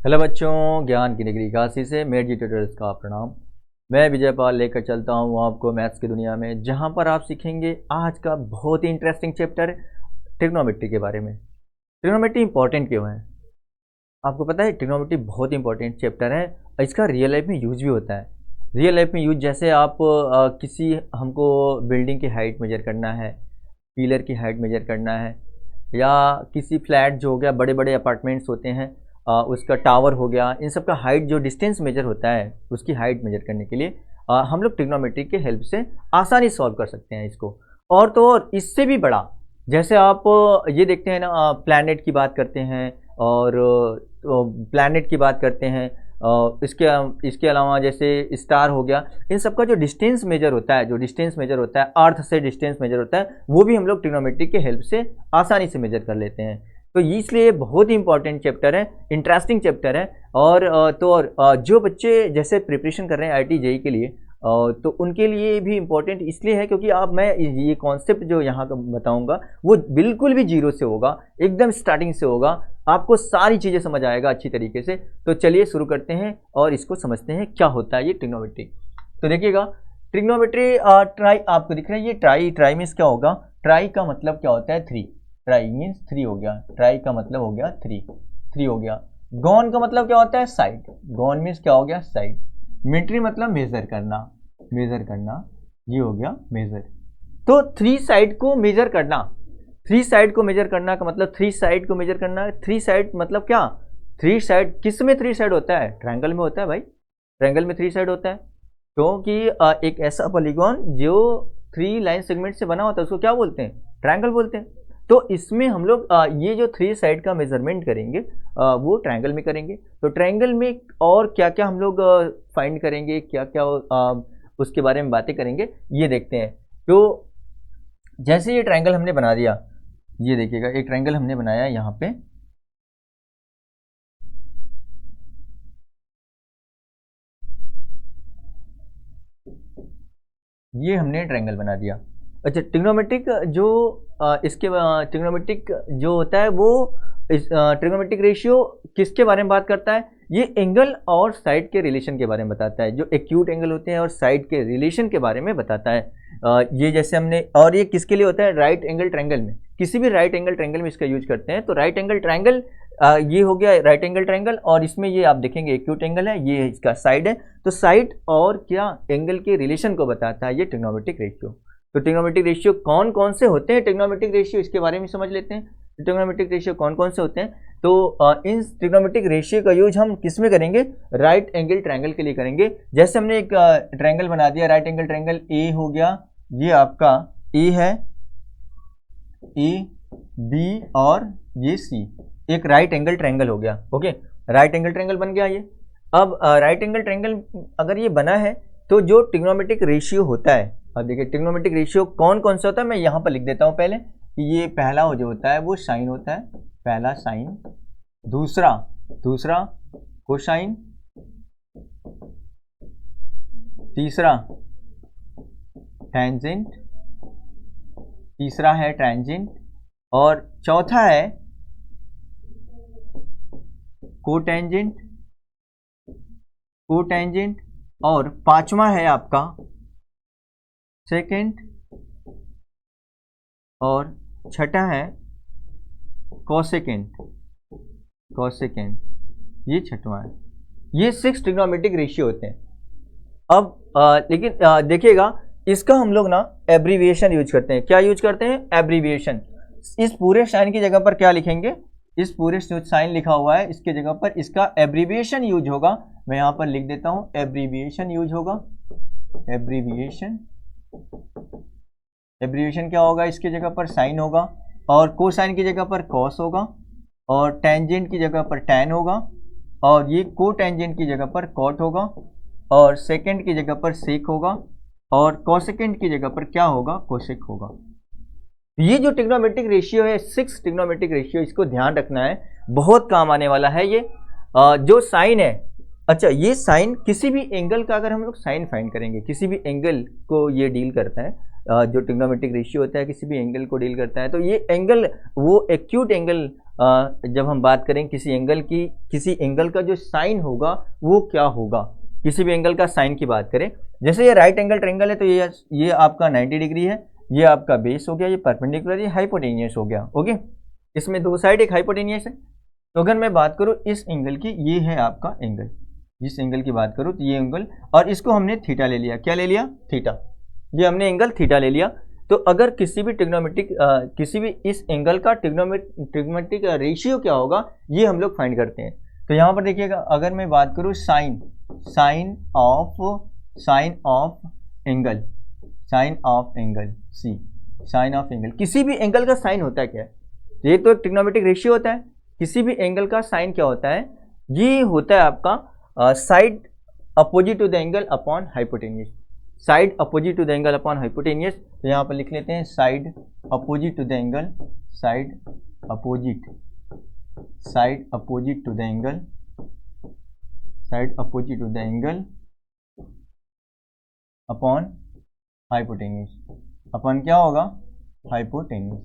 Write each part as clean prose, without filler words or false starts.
Hello बच्चों, ज्ञान की डिग्री काशी से मेड जी ट्यूटर्स का प्रणाम। मैं विजय पाल लेकर चलता हूँ आपको मैथ्स की दुनिया में, जहाँ पर आप सीखेंगे आज का बहुत ही इंटरेस्टिंग चैप्टर ट्रिग्नोमेट्री के बारे में। ट्रिग्नोमेट्री इंपॉर्टेंट क्यों है आपको पता है? ट्रिग्नोमेट्री बहुत ही इंपॉर्टेंट चैप्टर है। इसका रियल लाइफ में यूज भी होता है। रियल लाइफ में यूज जैसे आप किसी हमको बिल्डिंग की हाइट मेजर करना है, पिलर की हाइट मेजर करना है, या किसी फ्लैट जो हो गया, बड़े बड़े अपार्टमेंट्स होते हैं, उसका टावर हो गया, इन सब का हाइट जो डिस्टेंस मेजर होता है उसकी हाइट मेजर करने के लिए हम लोग ट्रिग्नोमेट्री के हेल्प से आसानी सॉल्व कर सकते हैं इसको। और तो और इससे भी बड़ा, जैसे आप ये देखते हैं ना, प्लैनेट की बात करते हैं और प्लैनेट की बात करते हैं, इसके अलावा जैसे स्टार हो गया, इन सब का जो डिस्टेंस मेजर होता है, अर्थ से डिस्टेंस मेजर होता है, वो भी हम लोग ट्रिग्नोमेट्री के हेल्प से आसानी से मेजर कर लेते हैं। तो इसलिए बहुत ही इंपॉर्टेंट चैप्टर है, इंटरेस्टिंग चैप्टर है। और जो बच्चे जैसे प्रिपरेशन कर रहे हैं आईआईटी जेईई के लिए, तो उनके लिए भी इम्पोर्टेंट इसलिए है क्योंकि आप मैं ये कॉन्सेप्ट जो यहाँ का बताऊँगा वो बिल्कुल भी जीरो से होगा, एकदम स्टार्टिंग से होगा, आपको सारी चीज़ें समझ आएगा अच्छी तरीके से। तो चलिए शुरू करते हैं और इसको समझते हैं क्या होता है ये ट्रिग्नोमेट्री। तो देखिएगा, ट्रिग्नोमेट्री ट्राई आपको दिख रहा है, ये ट्राई मीन्स क्या होगा? ट्राई का मतलब क्या होता है? थ्री। ट्राई मीन्स थ्री हो गया, ट्राई का मतलब हो गया थ्री हो गया। गॉन का मतलब क्या होता है? साइड। गॉन मीन्स क्या हो गया? साइड। मीट्री मतलब मेजर करना, ये हो गया मेजर। तो थ्री साइड को मेजर करना, का मतलब थ्री साइड को मेजर करना। थ्री साइड मतलब क्या? थ्री साइड किस में थ्री साइड होता है? ट्रायंगल में होता है भाई, ट्रायंगल में थ्री साइड होता है। क्योंकि एक ऐसा पॉलीगॉन जो थ्री लाइन सेगमेंट से बना होता है उसको क्या बोलते हैं? ट्रायंगल बोलते हैं। तो इसमें हम लोग ये जो थ्री साइड का मेजरमेंट करेंगे वो ट्रायंगल में करेंगे। तो ट्रायंगल में और क्या क्या हम लोग फाइंड करेंगे, क्या क्या उसके बारे में बातें करेंगे, ये देखते हैं। तो जैसे ये ट्रायंगल हमने बना दिया, ये देखिएगा एक ट्रायंगल हमने बनाया यहाँ पे, ये हमने ट्रायंगल बना दिया। अच्छा, ट्रिग्नोमेट्रिक जो ट्रिग्नोमेट्रिक जो होता है वो ट्रिग्नोमेट्रिक रेशियो किसके बारे में बात करता है? ये एंगल और साइड के रिलेशन के बारे में बताता है। जो एक्यूट एंगल होते हैं और साइड के रिलेशन के बारे में बताता है। ये जैसे हमने, और ये किसके लिए होता है? राइट एंगल ट्रायंगल में, किसी भी राइट एंगल ट्रायंगल में इसका यूज करते हैं। तो राइट एंगल ट्रायंगल ये हो गया राइट एंगल ट्रायंगल, और इसमें ये आप देखेंगे एक्यूट एंगल है, ये इसका साइड है। तो साइड और क्या एंगल के रिलेशन को बताता है ये ट्रिग्नोमेट्रिक रेशियो। तो ट्रिग्नोमेट्रिक रेशियो कौन कौन से होते हैं? ट्रिग्नोमेट्रिक रेशियो इसके बारे में समझ लेते हैं। ट्रिग्नोमेट्रिक रेशियो कौन कौन से होते हैं? तो इन ट्रिग्नोमेट्रिक रेशियो का यूज हम किस में करेंगे? राइट एंगल ट्रायंगल के लिए करेंगे। जैसे हमने एक ट्रायंगल बना दिया, राइट एंगल ट्रायंगल ए हो गया, ये आपका ए है, ए बी और ये सी, एक राइट एंगल ट्रायंगल हो गया। ओके, राइट एंगल ट्रायंगल बन गया ये। अब राइट एंगल ट्रायंगल अगर ये बना है तो जो ट्रिग्नोमेट्रिक रेशियो होता है, अब देखिए ट्रिग्नोमेट्रिक रेशियो कौन कौन सा होता है, मैं यहाँ पर लिख देता हूँ पहले कि ये पहला जो होता है वो साइन होता है, पहला साइन, दूसरा कोसाइन, तीसरा टेंजेंट, तीसरा है टेंजेंट, और चौथा है कोटेंजेंट, और पांचवा है आपका सेकेंड, और छठा है कोसेकेंट, ये छठवां है। ये 6 ट्रिग्नोमेट्रिक रेशियो होते हैं। अब लेकिन देखिएगा, इसका हम लोग ना एब्रीविएशन यूज करते हैं। क्या यूज करते हैं? एब्रीविएशन। इस पूरे साइन की जगह पर क्या लिखेंगे? इस पूरे जो साइन लिखा हुआ है इसके जगह पर इसका एब्रीविएशन यूज होगा। मैं यहाँ पर लिख देता हूँ, एब्रीविएशन यूज होगा। एब्रीविएशन क्या होगा? इसके जगह पर साइन होगा, और कोसाइन की जगह पर कॉस होगा, और टेंजेंट की जगह पर टैन होगा, और ये कोटेंजेंट की जगह पर कॉट होगा, और सेकेंड की जगह पर सेक होगा, और कोसेकेंट की जगह पर क्या होगा? कोसेक होगा। ये जो ट्रिग्नोमेट्रिक रेशियो है, 6 ट्रिग्नोमेट्रिक रेशियो, इसको ध्यान रखना है, बहुत काम आने वाला है ये। जो साइन है, अच्छा ये साइन किसी भी एंगल का, अगर हम लोग साइन फाइंड करेंगे, किसी भी एंगल को ये डील करता है। जो ट्रिग्नोमेट्रिक रेशियो होता है किसी भी एंगल को डील करता है। तो ये एंगल वो एक्यूट एंगल जब हम बात करें किसी एंगल की, किसी एंगल का जो साइन होगा वो क्या होगा, किसी भी एंगल का साइन की बात करें, जैसे ये राइट एंगल ट्रायंगल है तो ये आपका 90 डिग्री है, ये आपका बेस हो गया, ये परपेंडिकुलर, ये हाइपोटेनियस हो गया। ओके, इसमें दो साइड, एक हाइपोटेनियस है। तो अगर मैं बात करूँ इस एंगल की, ये है आपका एंगल, जिस एंगल की बात करूँ तो ये एंगल, और इसको हमने थीटा ले लिया। क्या ले लिया? थीटा। ये हमने एंगल थीटा ले लिया। तो अगर किसी भी ट्रिग्नोमेट्रिक किसी भी इस एंगल का ट्रिग्नोमेट्रिक रेशियो क्या होगा, ये हम लोग फाइंड करते हैं। तो यहाँ पर देखिएगा, अगर मैं बात करूँ sine of angle C, sine of angle, किसी भी एंगल का साइन होता है क्या है? ये तो एक ट्रिग्नोमेट्रिक रेशियो होता है। किसी भी एंगल का साइन क्या होता है? ये होता है आपका side opposite to the angle upon hypotenuse, side opposite to the angle upon hypotenuse. तो यहाँ पर लिख लेते हैं side opposite to the angle, side opposite to the angle, side opposite to the angle upon hypotenuse, upon क्या होगा? Hypotenuse,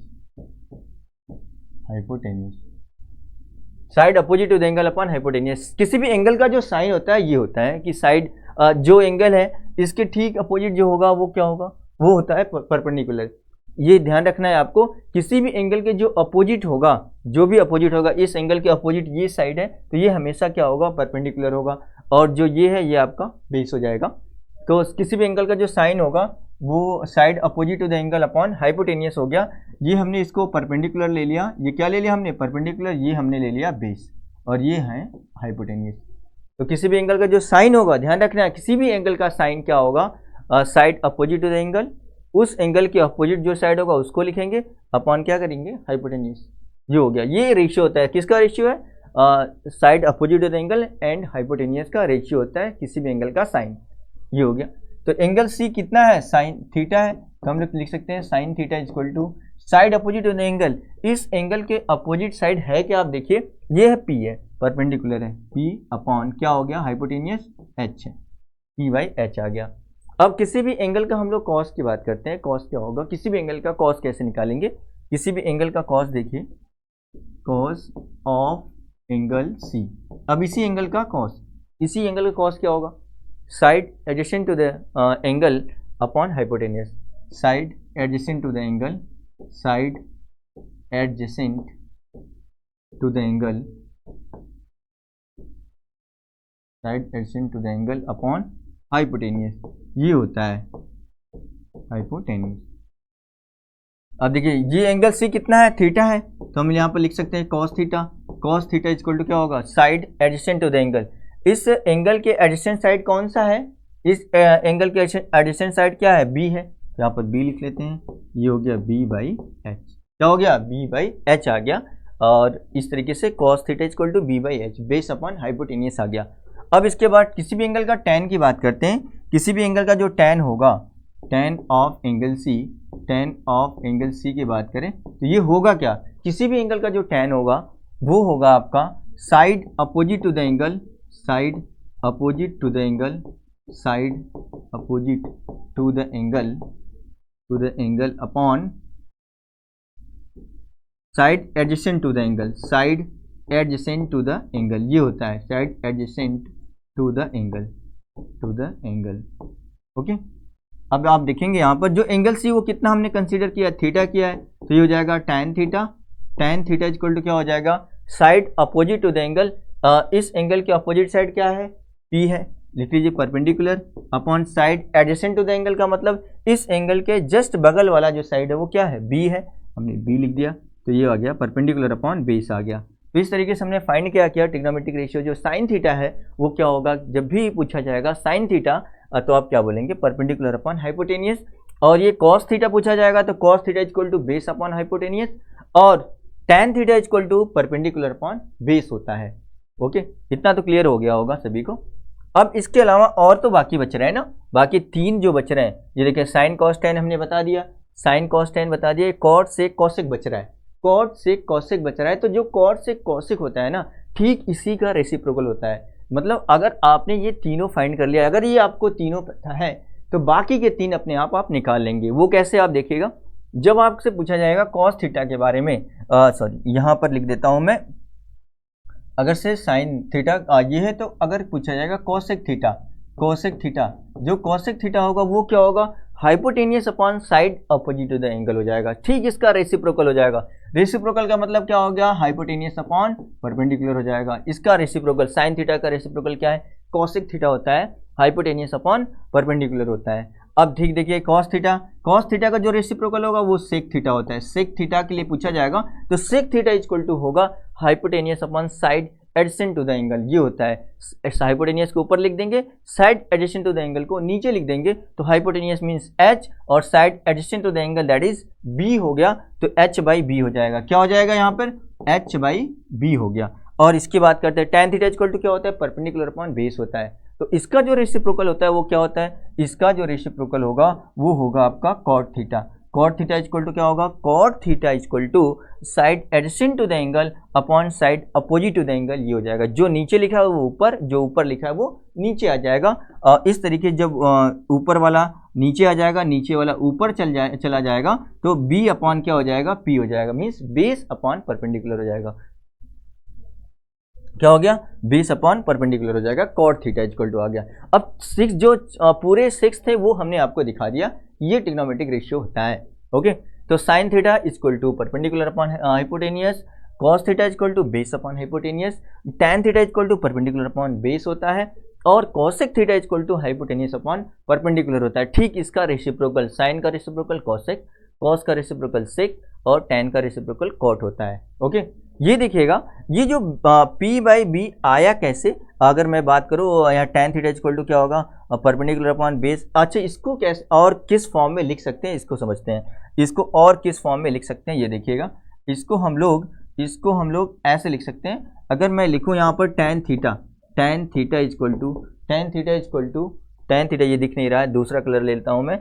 side opposite to the angle upon hypotenuse. किसी भी एंगल का जो साइन होता है ये होता है कि साइड जो एंगल है इसके ठीक अपोजिट जो होगा वो क्या होगा? वो होता है परपेंडिकुलर। ये ध्यान रखना है आपको, किसी भी एंगल के जो अपोजिट होगा, जो भी अपोजिट होगा, इस एंगल के अपोजिट ये साइड है तो ये हमेशा क्या होगा? परपेंडिकुलर होगा, और जो ये है ये आपका बेस हो जाएगा। तो किसी भी एंगल का जो साइन होगा वो side opposite to the angle upon hypotenuse हो गया। ये हमने इसको परपेंडिकुलर ले लिया, ये क्या ले लिया हमने? परपेंडिकुलर, ये हमने ले लिया बेस, और ये है हाइपोटेनियस। तो किसी भी एंगल का जो साइन होगा, ध्यान रखना है, किसी भी एंगल का साइन क्या होगा? Side opposite to the angle, उस एंगल के अपोजिट जो साइड होगा उसको लिखेंगे, अपॉन क्या करेंगे? हाइपोटेनियस। ये हो गया, ये रेशियो होता है। किसका रेशियो है? Side opposite to the angle and hypotenuse का रेशियो होता है किसी भी एंगल का साइन। ये हो गया। तो एंगल सी कितना है? साइन थीटा है, तो हम लोग लिख सकते हैं sine theta equal to side opposite to the angle. इस एंगल के अपोजिट साइड है क्या? आप देखिए, ये है पी है, परपेंडिकुलर है, पी अपॉन क्या हो गया? हाइपोटेनियस एच है, पी बाई एच आ गया। अब किसी भी एंगल का हम लोग कॉस की बात करते हैं। कॉस क्या होगा? किसी भी एंगल का कॉस कैसे निकालेंगे? किसी भी एंगल का कॉस देखिए, कॉस ऑफ एंगल सी। अब इसी एंगल का कॉस, इसी एंगल का कॉस क्या होगा? Side adjacent to the angle upon hypotenuse, side adjacent to the angle, side adjacent to the angle, side adjacent to the angle upon hypotenuse. ये होता है हाइपोटेनियस। अब देखिए, ये एंगल सी कितना है? थीटा है, तो हम यहाँ पर लिख सकते हैं cos theta. Cos theta equal to क्या होगा? Side adjacent to the angle. इस एंगल के एडजेसेंट साइड कौन सा है? इस एंगल के एडजेसेंट साइड क्या है? बी है, तो यहाँ पर बी लिख लेते हैं। ये हो गया बी बाई एच। क्या हो गया? बी बाई एच आ गया। और इस तरीके से cos theta equal to B by H, base upon hypotenuse आ गया। अब इसके बाद किसी भी एंगल का टैन की बात करते हैं। किसी भी एंगल का जो टैन होगा, tan of angle C, tan of angle C की बात करें तो ये होगा क्या? किसी भी एंगल का जो टैन होगा वो होगा आपका side opposite to the angle, side opposite to the angle, side opposite to the angle upon side adjacent to the angle, side adjacent to the angle. ये होता है side adjacent to the angle, okay. अब आप देखेंगे यहाँ पर जो angle C वो कितना हमने कंसीडर किया है? थीटा किया है, तो ये हो जाएगा tan theta. tan theta equal to क्या हो जाएगा? Side opposite to the angle. इस एंगल के अपोजिट साइड क्या है? P है, लिख लीजिए perpendicular, upon side adjacent to the angle का मतलब इस एंगल के जस्ट बगल वाला जो साइड है वो क्या है? B है, हमने B लिख दिया, तो ये आ गया परपेंडिकुलर अपॉन बेस आ गया। तो इस तरीके से हमने फाइंड क्या किया? ट्रिग्नोमेट्रिक रेशियो जो साइन थीटा है वो क्या होगा? जब भी पूछा जाएगा साइन थीटा तो आप क्या बोलेंगे? Perpendicular upon hypotenuse. और ये कॉस थीटा पूछा जाएगा तो cos theta equal to base upon hypotenuse, और tan theta equal to perpendicular upon base होता है। ओके, इतना तो क्लियर हो गया होगा सभी को। अब इसके अलावा और तो बाकी बच रहे हैं ना, बाकी तीन जो बच रहे हैं, ये देखिए साइन कॉस tan हमने बता दिया, साइन कॉस tan बता दिया, कॉट सेक कॉसेक बच रहा है, कॉट सेक कॉसेक बच रहा है। तो जो कॉट सेक कॉसेक होता है ना, ठीक इसी का रेसिप्रोकल होता है। मतलब अगर आपने ये तीनों फाइंड कर लिया, अगर ये आपको तीनों पता है तो बाकी के तीन अपने आप निकाल लेंगे। वो कैसे? आप देखिएगा, जब आपसे पूछा जाएगा कॉस थीटा के बारे में, सॉरी यहाँ पर लिख देता हूँ मैं, अगर से साइन थीटा ये है तो अगर पूछा जाएगा कोसेक थीटा, कोसेक थीटा, जो कोसेक थीटा होगा वो क्या होगा, hypotenuse upon side opposite to the angle हो जाएगा। ठीक इसका रेसिप्रोकल हो जाएगा। रेसिप्रोकल का मतलब क्या हो गया, हाइपोटेनियस अपॉन परपेंडिकुलर हो जाएगा। इसका रेसिप्रोकल साइन थीटा का रेसिप्रोकल क्या है, कोसेक थीटा होता है, हाइपोटेनियस अपॉन परपेंडिकुलर होता है। अब ठीक देखिए कॉस थीटा, कॉस थीटा का जो रेसिप्रोकल होगा वो सेक थीटा होता है। सेक थीटा के लिए पूछा जाएगा तो सेक थीटा इक्वल टू होगा hypotenuse upon side adjacent to the angle, ये होता है। हाइपोटेनियस को ऊपर लिख देंगे, side adjacent to the angle को नीचे लिख देंगे, तो हाइपोटेनियस मींस h और side adjacent to the angle that is b हो गया, तो h बाई बी हो जाएगा। क्या हो जाएगा यहाँ पर, h बाई बी हो गया। और इसकी बात करते हैं tan थीटा इक्वल टू क्या होता है, परपेंडिकुलर अपॉन बेस होता है। तो इसका जो रेसिप्रोकल होता है वो क्या होता है, इसका जो रेसिप्रोकल होगा वो होगा आपका cot theta. Cot theta equal to क्या होगा, cot theta equal to side adjacent to the angle upon side opposite to the angle, ये हो जाएगा। जो नीचे लिखा है वो ऊपर, जो ऊपर लिखा है वो नीचे आ जाएगा। इस तरीके जब ऊपर वाला नीचे आ जाएगा, नीचे वाला ऊपर चला जाएगा, तो b अपॉन क्या हो जाएगा, p हो जाएगा, मीन्स बेस अपॉन परपेंडिकुलर हो जाएगा। क्या हो गया, बेस अपॉन परपेंडिकुलर हो जाएगा, कॉट थीटा इक्वल टू आ गया। अब 6 जो पूरे 6 थे वो हमने आपको दिखा दिया, ये ट्रिग्नोमेट्रिक रेशियो होता है। ओके, तो sine theta equal to perpendicular upon hypotenuse, cos theta equal to base upon hypotenuse, tan theta equal to perpendicular upon base होता है, और cosec theta equal to hypotenuse upon perpendicular होता है। ठीक इसका रेसिप्रोकल साइन का reciprocal cosec, cos का reciprocal sec, और टैन का रेसिप्रोकल कॉट होता है। ओके, ये देखिएगा, ये जो p बाई बी आया कैसे, अगर मैं बात करूँ यहाँ tan थीटा इक्वल टू क्या होगा, परपेंडिकुलर अपॉन बेस। अच्छा, इसको कैसे और किस फॉर्म में लिख सकते हैं, इसको समझते हैं। इसको और किस फॉर्म में लिख सकते हैं, ये देखिएगा, इसको हम लोग ऐसे लिख सकते हैं। अगर मैं लिखूँ यहाँ पर tan theta equal to tan theta, ये दिख नहीं रहा है, दूसरा कलर ले लेता हूँ मैं,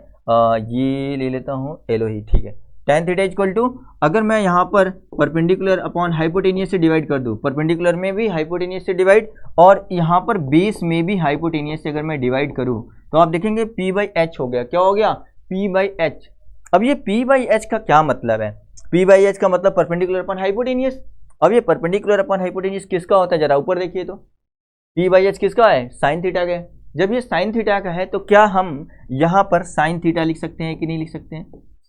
ये ले लेता हूँ येलो ही, ठीक है। tan थीटा इक्वल टू, अगर मैं यहाँ पर परपेंडिकुलर अपॉन हाइपोटेनियस से डिवाइड कर दूँ, परपेंडिकुलर में भी हाइपोटेनियस से डिवाइड, और यहाँ पर बेस में भी हाइपोटेनियस से अगर मैं डिवाइड करूँ, तो आप देखेंगे p बाई एच हो गया। क्या हो गया, p बाई एच। अब ये p बाई एच का क्या मतलब है, p बाई एच का मतलब परपेंडिकुलर अपॉन हाइपोटेनियस। अब ये परपेंडिकुलर अपॉन हाइपोटेनियस किसका होता है, जरा ऊपर देखिए तो, p बाई एच किसका है, साइन थीटा का है। जब ये साइन थीटा का है तो क्या हम यहाँ पर साइन थीटा लिख सकते हैं कि नहीं लिख सकते हैं,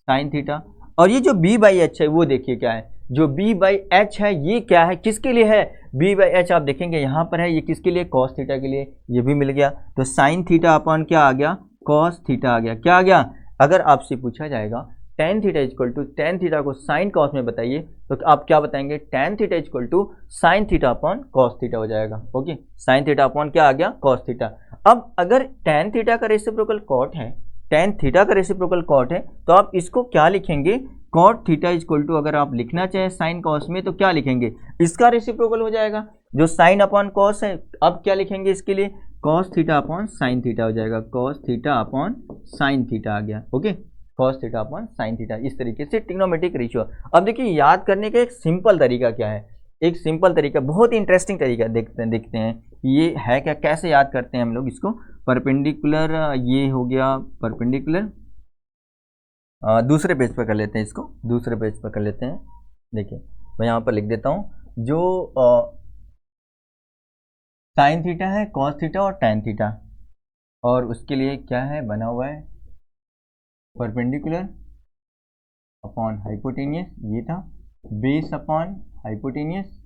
साइन थीटा। और ये जो b बाई एच है वो देखिए क्या है, जो b बाई एच है ये क्या है, किसके लिए है, b बाई एच आप देखेंगे यहाँ पर है, ये किसके लिए, कॉस थीटा के लिए, ये भी मिल गया। तो साइन थीटा अपॉन क्या आ गया, कॉस थीटा आ गया। क्या आ गया, अगर आपसे पूछा जाएगा tan theta equal to, tan theta को साइन कॉस में बताइए, तो आप क्या बताएंगे, tan theta equal to sine theta upon cos theta हो जाएगा। ओके, साइन थीटा अपॉन क्या आ गया, कॉस थीटा। अब अगर tan थीटा का रेसिप्रोकल कॉट है, tan थीटा का रेसिप्रोकल कॉट है, तो आप इसको क्या लिखेंगे, कॉट थीटा इक्वल टू, अगर आप लिखना चाहें साइन कॉस में तो क्या लिखेंगे, इसका रेसिप्रोकल हो जाएगा जो साइन अपॉन कॉस है। अब क्या लिखेंगे इसके लिए, cos theta upon sine theta हो जाएगा, cos theta upon sine theta आ गया। Okay, cos theta upon sine theta, इस तरीके से ट्रिग्नोमेट्रिक रेशियो। अब देखिए याद करने का एक सिंपल तरीका क्या है, एक सिंपल तरीका, बहुत ही इंटरेस्टिंग तरीका देखते हैं ये है क्या, कैसे याद करते हैं हम लोग इसको। परपेंडिकुलर, ये हो गया परपेंडिकुलर, दूसरे पेज पर कर लेते हैं इसको, दूसरे पेज पर कर लेते हैं। देखिए मैं यहाँ पर लिख देता हूँ, जो साइन थीटा है, कॉस थीटा और टैन थीटा, और उसके लिए क्या है बना हुआ है, परपेंडिकुलर अपॉन हाइपोटेनियस, ये था, बेस अपॉन हाइपोटेनियस,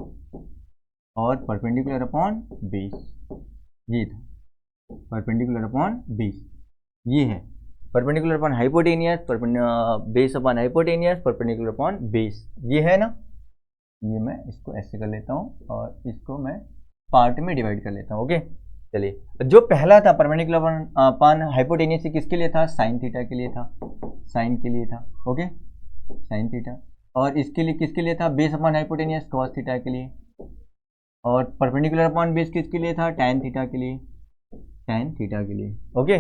और परपेंडिकुलर अपॉन बेस, ये था, परपेंडिकुलर अपॉन बेस, ये है perpendicular upon hypotenuse, base upon hypotenuse, perpendicular upon base, ये है ना। ये मैं इसको ऐसे कर लेता हूँ और इसको मैं पार्ट में डिवाइड कर लेता हूँ। ओके, चलिए, जो पहला था परपेंडिकुलर अपॉन हाइपोटेनियस, किसके लिए था, साइन थीटा के लिए था, साइन के लिए था। ओके, साइन थीटा, और इसके लिए किसके लिए था, base upon hypotenuse, cos theta के लिए, और परपेंडिकुलर अपॉन बेस किसके लिए था, टैन थीटा के लिए, टैन थीटा के लिए। ओके,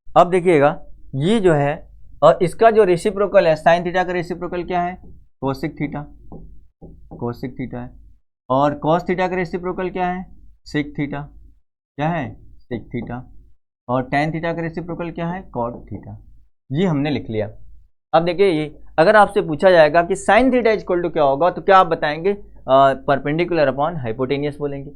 अब देखिएगा ये जो है, और इसका जो रेसिप्रोकल है, साइन थीटा का रेसिप्रोकल क्या है, कोसेक थीटा, कोसेक थीटा है, और कॉस थीटा का रेसिप्रोकल क्या है, सेक थीटा, क्या है, सेक थीटा, और टैन थीटा का रेसिप्रोकल क्या है, कॉट थीटा। ये हमने लिख लिया। अब देखिए ये अगर आपसे पूछा जाएगा कि साइन थीटा इक्वल टू क्या होगा, तो क्या आप बताएंगे? परपेंडिकुलर अपॉन हाइपोटेनियस बोलेंगे।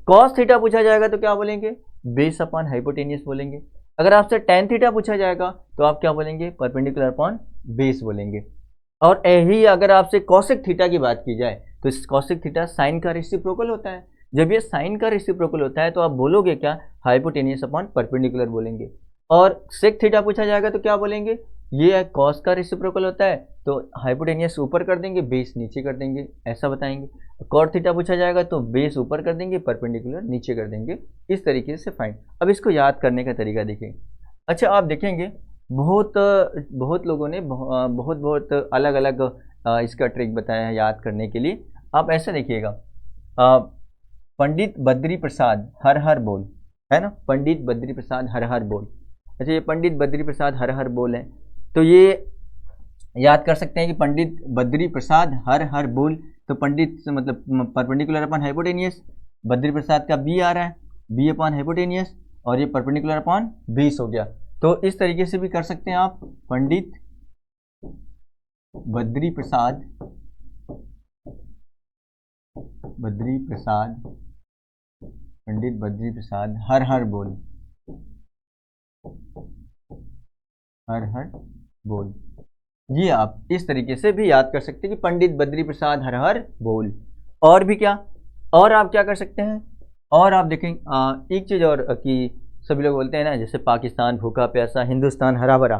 कॉस थीटा पूछा जाएगा तो क्या बोलेंगे? बेस अपॉन हाइपोटेनियस बोलेंगे। अगर आपसे टेन थीटा पूछा जाएगा तो आप क्या बोलेंगे? परपेंडिकुलर अपॉन बेस बोलेंगे। और यही अगर आपसे कॉसेक थीटा की बात की जाए तो इस कॉसेक थीटा साइन का रेसिप्रोकल होता है। जब ये साइन का रेसिप्रोकल होता है तो आप बोलोगे क्या? हाइपोटेनियस अपॉन परपेंडिकुलर बोलेंगे। और सेक थीटा पूछा जाएगा तो क्या बोलेंगे? ये कॉस का रेसिप्रोकल होता है तो हाइपोटेनियस ऊपर कर देंगे, बेस नीचे कर देंगे, ऐसा बताएंगे। कॉट थीटा पूछा जाएगा तो बेस ऊपर कर देंगे, परपेंडिकुलर नीचे कर देंगे। इस तरीके से फाइंड। अब इसको याद करने का तरीका देखें। अच्छा, आप देखेंगे बहुत लोगों ने बहुत अलग अलग इसका ट्रिक बताया है याद करने के लिए। आप ऐसा देखिएगा, पंडित बद्री प्रसाद हर हर बोल, है ना? पंडित बद्री प्रसाद हर हर बोल। अच्छा, ये पंडित बद्री प्रसाद हर हर बोल है, तो ये याद कर सकते हैं कि पंडित बद्री प्रसाद हर हर बोल, तो पंडित मतलब perpendicular upon hypotenuse, Badri Prasad का बी आ रहा है, बी अपॉन हाइपोटेनियस, और ये परपेंडिकुलर अपॉन बेस हो गया। तो इस तरीके से भी कर सकते हैं आप, पंडित बद्री प्रसाद पंडित बद्री प्रसाद हर हर बोल, हर हर बोल। ये आप इस तरीके से भी याद कर सकते हैं कि पंडित बद्री प्रसाद हर हर बोल। और भी क्या, और आप क्या कर सकते हैं? और आप देखें एक चीज़ और कि सभी लोग बोलते हैं ना, जैसे पाकिस्तान भूखा प्यासा, हिंदुस्तान हरा भरा।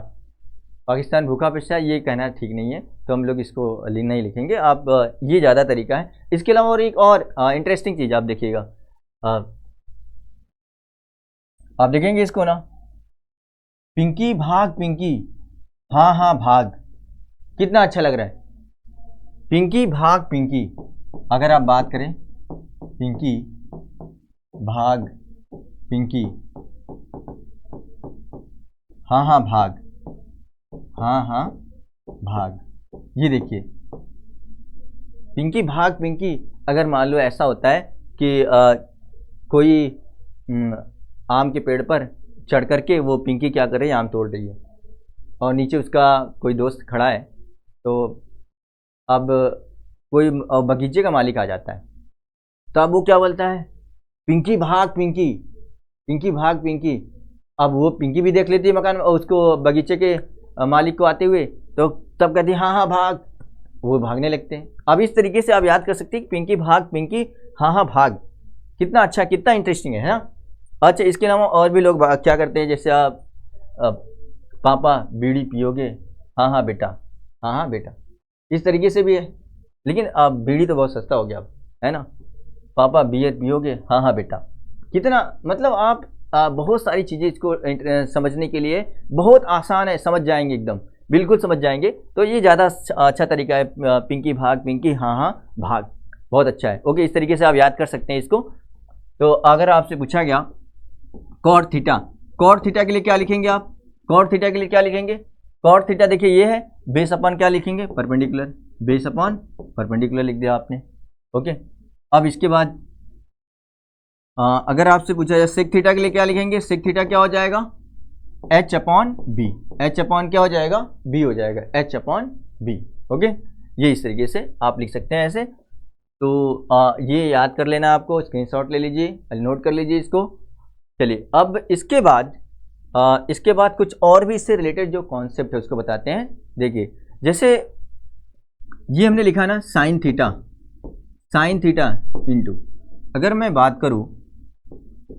पाकिस्तान भूखा प्यासा ये कहना ठीक नहीं है, तो हम लोग इसको नहीं लिखेंगे। आप ये ज़्यादा तरीका है। इसके अलावा और एक और इंटरेस्टिंग चीज़ आप देखिएगा, आप देखेंगे इसको ना, पिंकी भाग पिंकी, हाँ हाँ भाग। कितना अच्छा लग रहा है, पिंकी भाग पिंकी। अगर आप बात करें पिंकी भाग पिंकी, हाँ हाँ भाग, हाँ हाँ भाग। ये देखिए, पिंकी भाग पिंकी। अगर मान लो ऐसा होता है कि कोई आम के पेड़ पर चढ़ करके वो पिंकी क्या कर रही है? आम तोड़ रही है, और नीचे उसका कोई दोस्त खड़ा है। तो अब कोई बगीचे का मालिक आ जाता है, तो अब वो क्या बोलता है? पिंकी भाग पिंकी, पिंकी भाग पिंकी। अब वो पिंकी भी देख लेती है मकान में, और उसको बगीचे के मालिक को आते हुए, तो तब कहती है हाँ हाँ भाग, वो भागने लगते हैं। अब इस तरीके से आप याद कर सकते हैं, पिंकी भाग पिंकी, हाँ हाँ भाग। कितना अच्छा, कितना इंटरेस्टिंग है ना? अच्छा, इसके अलावा और भी लोग क्या करते हैं, जैसे आप पापा बीड़ी पियोगे, हाँ हाँ बेटा, हाँ हाँ बेटा। इस तरीके से भी है, लेकिन अब बीड़ी तो बहुत सस्ता हो गया अब, है ना? पापा बियर पियोगे, हाँ हाँ बेटा। कितना मतलब आप बहुत सारी चीज़ें इसको समझने के लिए बहुत आसान है, समझ जाएंगे एकदम, बिल्कुल समझ जाएंगे। तो ये ज़्यादा अच्छा तरीका है, पिंकी भाग पिंकी, हाँ हाँ भाग, बहुत अच्छा है। ओके, इस तरीके से आप याद कर सकते हैं इसको। तो अगर आपसे पूछा गया कॉट थीटा, कॉट थीटा के लिए क्या लिखेंगे आप? कॉट थीटा के लिए क्या लिखेंगे? कॉट थीटा देखिए ये है, बेस अपॉन क्या लिखेंगे? परपेंडिकुलर, बेस अपॉन परपेंडिकुलर लिख दिया आपने। ओके, अब इसके बाद अगर आपसे पूछा जाए सेक थीटा के लिए क्या लिखेंगे? सेक थीटा क्या हो जाएगा? H upon B, H upon क्या हो जाएगा? बी हो जाएगा, एच अपॉन बी। ओके, ये इस तरीके से आप लिख सकते हैं ऐसे। तो ये याद कर लेना, आपको स्क्रीनशॉट ले लीजिए, नोट कर लीजिए इसको। चलिए, अब इसके बाद कुछ और भी इससे रिलेटेड जो कॉन्सेप्ट है उसको बताते हैं। देखिए, जैसे ये हमने लिखा ना sine theta, sign theta into, अगर मैं बात करूं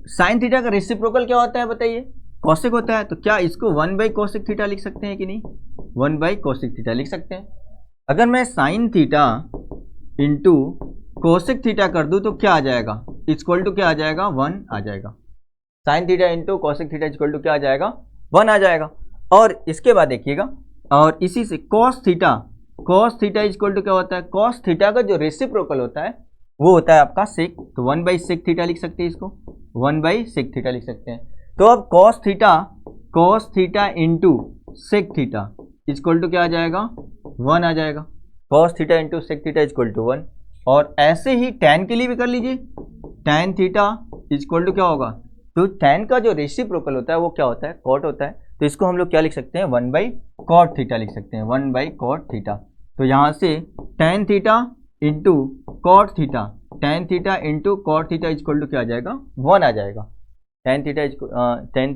साइन थीटा का रेसिप्रोकल क्या होता है बताइए? कॉसेक होता है। तो क्या इसको 1 बाई कोसेक थीटा लिख सकते हैं कि नहीं? 1 बाई कोसेक थीटा लिख सकते हैं। अगर मैं sign theta into cosec theta कर दूं तो क्या आ जाएगा? इक्वल टू क्या आ जाएगा? 1 आ जाएगा। Sine theta into cosec theta equal to क्या आ जाएगा? 1 आ जाएगा। और इसके बाद देखिएगा, और इसी से cos theta, cos theta equal to क्या होता है? कॉस थीटा का जो रेसिप्रोकल होता है वो होता है आपका सेक, तो 1 बाई सेक थीटा लिख सकते हैं इसको, 1 बाई सेक थीटा लिख सकते हैं। तो अब cos theta into sec theta equal to क्या आ जाएगा? 1 आ जाएगा। Cos theta into sec theta equal to 1। और ऐसे ही टैन के लिए भी कर लीजिए, टैन थीटा इक्वल टू क्या होगा? तो टैन का जो रेसिप्रोकल होता है वो क्या होता है? कॉट होता है। तो इसको हम लोग क्या लिख सकते हैं? 1 बाई कॉट थीटा लिख सकते हैं, 1 बाई कॉट थीटा। तो यहाँ से tan theta into cot theta, tan theta into cot theta equal to क्या आ जाएगा, 1 आ जाएगा। Tan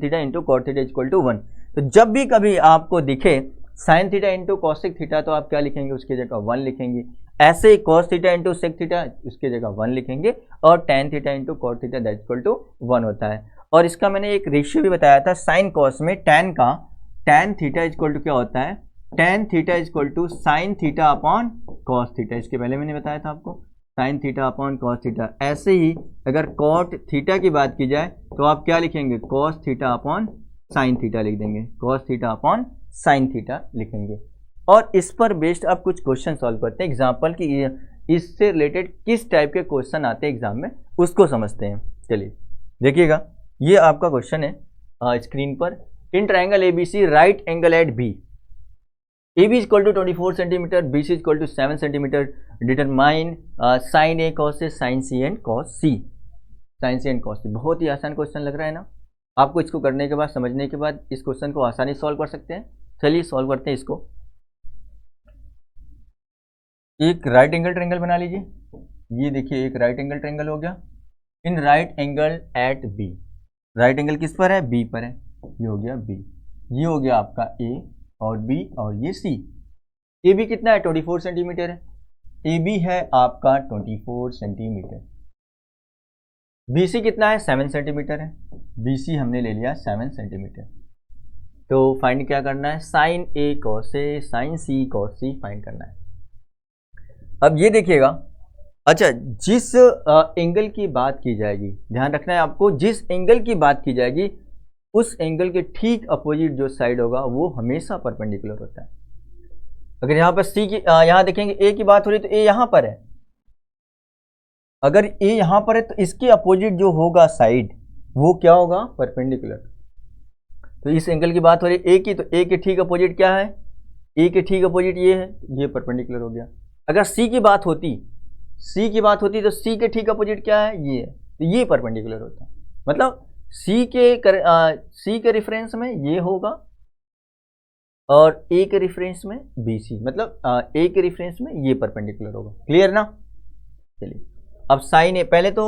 theta into cot theta equal to 1। तो जब भी कभी आपको दिखे sine theta into cosec theta तो आप क्या लिखेंगे, उसकी जगह 1 लिखेंगे। ऐसे ही cos theta into sec theta उसकी जगह 1 लिखेंगे, और tan theta into cot theta that equal to 1 होता है। और इसका मैंने एक रेशियो भी बताया था, साइन कॉस में टेन का टेन थीटा इक्वल टू क्या होता है, tan theta equal to sine theta upon cos theta. इसके पहले मैंने बताया था आपको, sine theta upon cos theta. ऐसे ही अगर कॉट थीटा की बात की जाए तो आप क्या लिखेंगे, cos theta upon sine theta लिख देंगे, cos theta upon sine theta लिखेंगे। और इस पर बेस्ड आप कुछ क्वेश्चन सॉल्व करते हैं एग्जाम्पल की, इससे रिलेटेड किस टाइप के क्वेश्चन आते हैं एग्जाम में उसको समझते हैं। चलिए देखिएगा, ये आपका क्वेश्चन है स्क्रीन पर। In triangle ABC right angle at B, AB is equal to 24 centimetre, BC is equal to 7 centimetre, determine sine A cos A sine C and cos C, sine C and cos C। बहुत ही आसान question लग रहा है ना आपको। इसको करने के बाद, समझने के बाद इस क्वेश्चन को आसानी सॉल्व कर सकते हैं। चलिए सॉल्व करते हैं इसको। एक राइट एंगल ट्रायंगल बना लीजिए, ये देखिए एक राइट एंगल ट्रायंगल हो गया। In right angle at B, right angle किस पर है, B पर है, ये हो गया B, ये हो गया आपका A और B और ये C। AB कितना है, 24 सेंटीमीटर है, AB है आपका 24 सेंटीमीटर। BC कितना है, 7 सेंटीमीटर है, BC हमने ले लिया 7 सेंटीमीटर। तो फाइंड क्या करना है, sine A cos A sine C cos C find करना है। अब ये देखिएगा, अच्छा जिस एंगल की बात की जाएगी, ध्यान रखना है आपको, जिस एंगल की बात की जाएगी उस एंगल के ठीक अपोजिट जो साइड होगा वो हमेशा परपेंडिकुलर होता है। अगर यहाँ पर C की यहाँ देखेंगे A की बात हो रही तो A यहाँ पर है, अगर A यहाँ पर है तो इसके अपोजिट जो होगा साइड वो क्या होगा, परपेंडिकुलर। तो इस एंगल की बात हो रही है A की, तो A के ठीक अपोजिट क्या है, A के ठीक अपोजिट ये है, ये परपेंडिकुलर हो गया। अगर C की बात होती तो C के ठीक अपोजिट क्या है, ये है, तो ये परपेंडिकुलर होता है। मतलब C के रेफरेंस में ये होगा और A के रेफरेंस में BC, मतलब A के रेफरेंस में ये परपेंडिकुलर होगा। क्लियर ना। चलिए अब साइन ए, पहले तो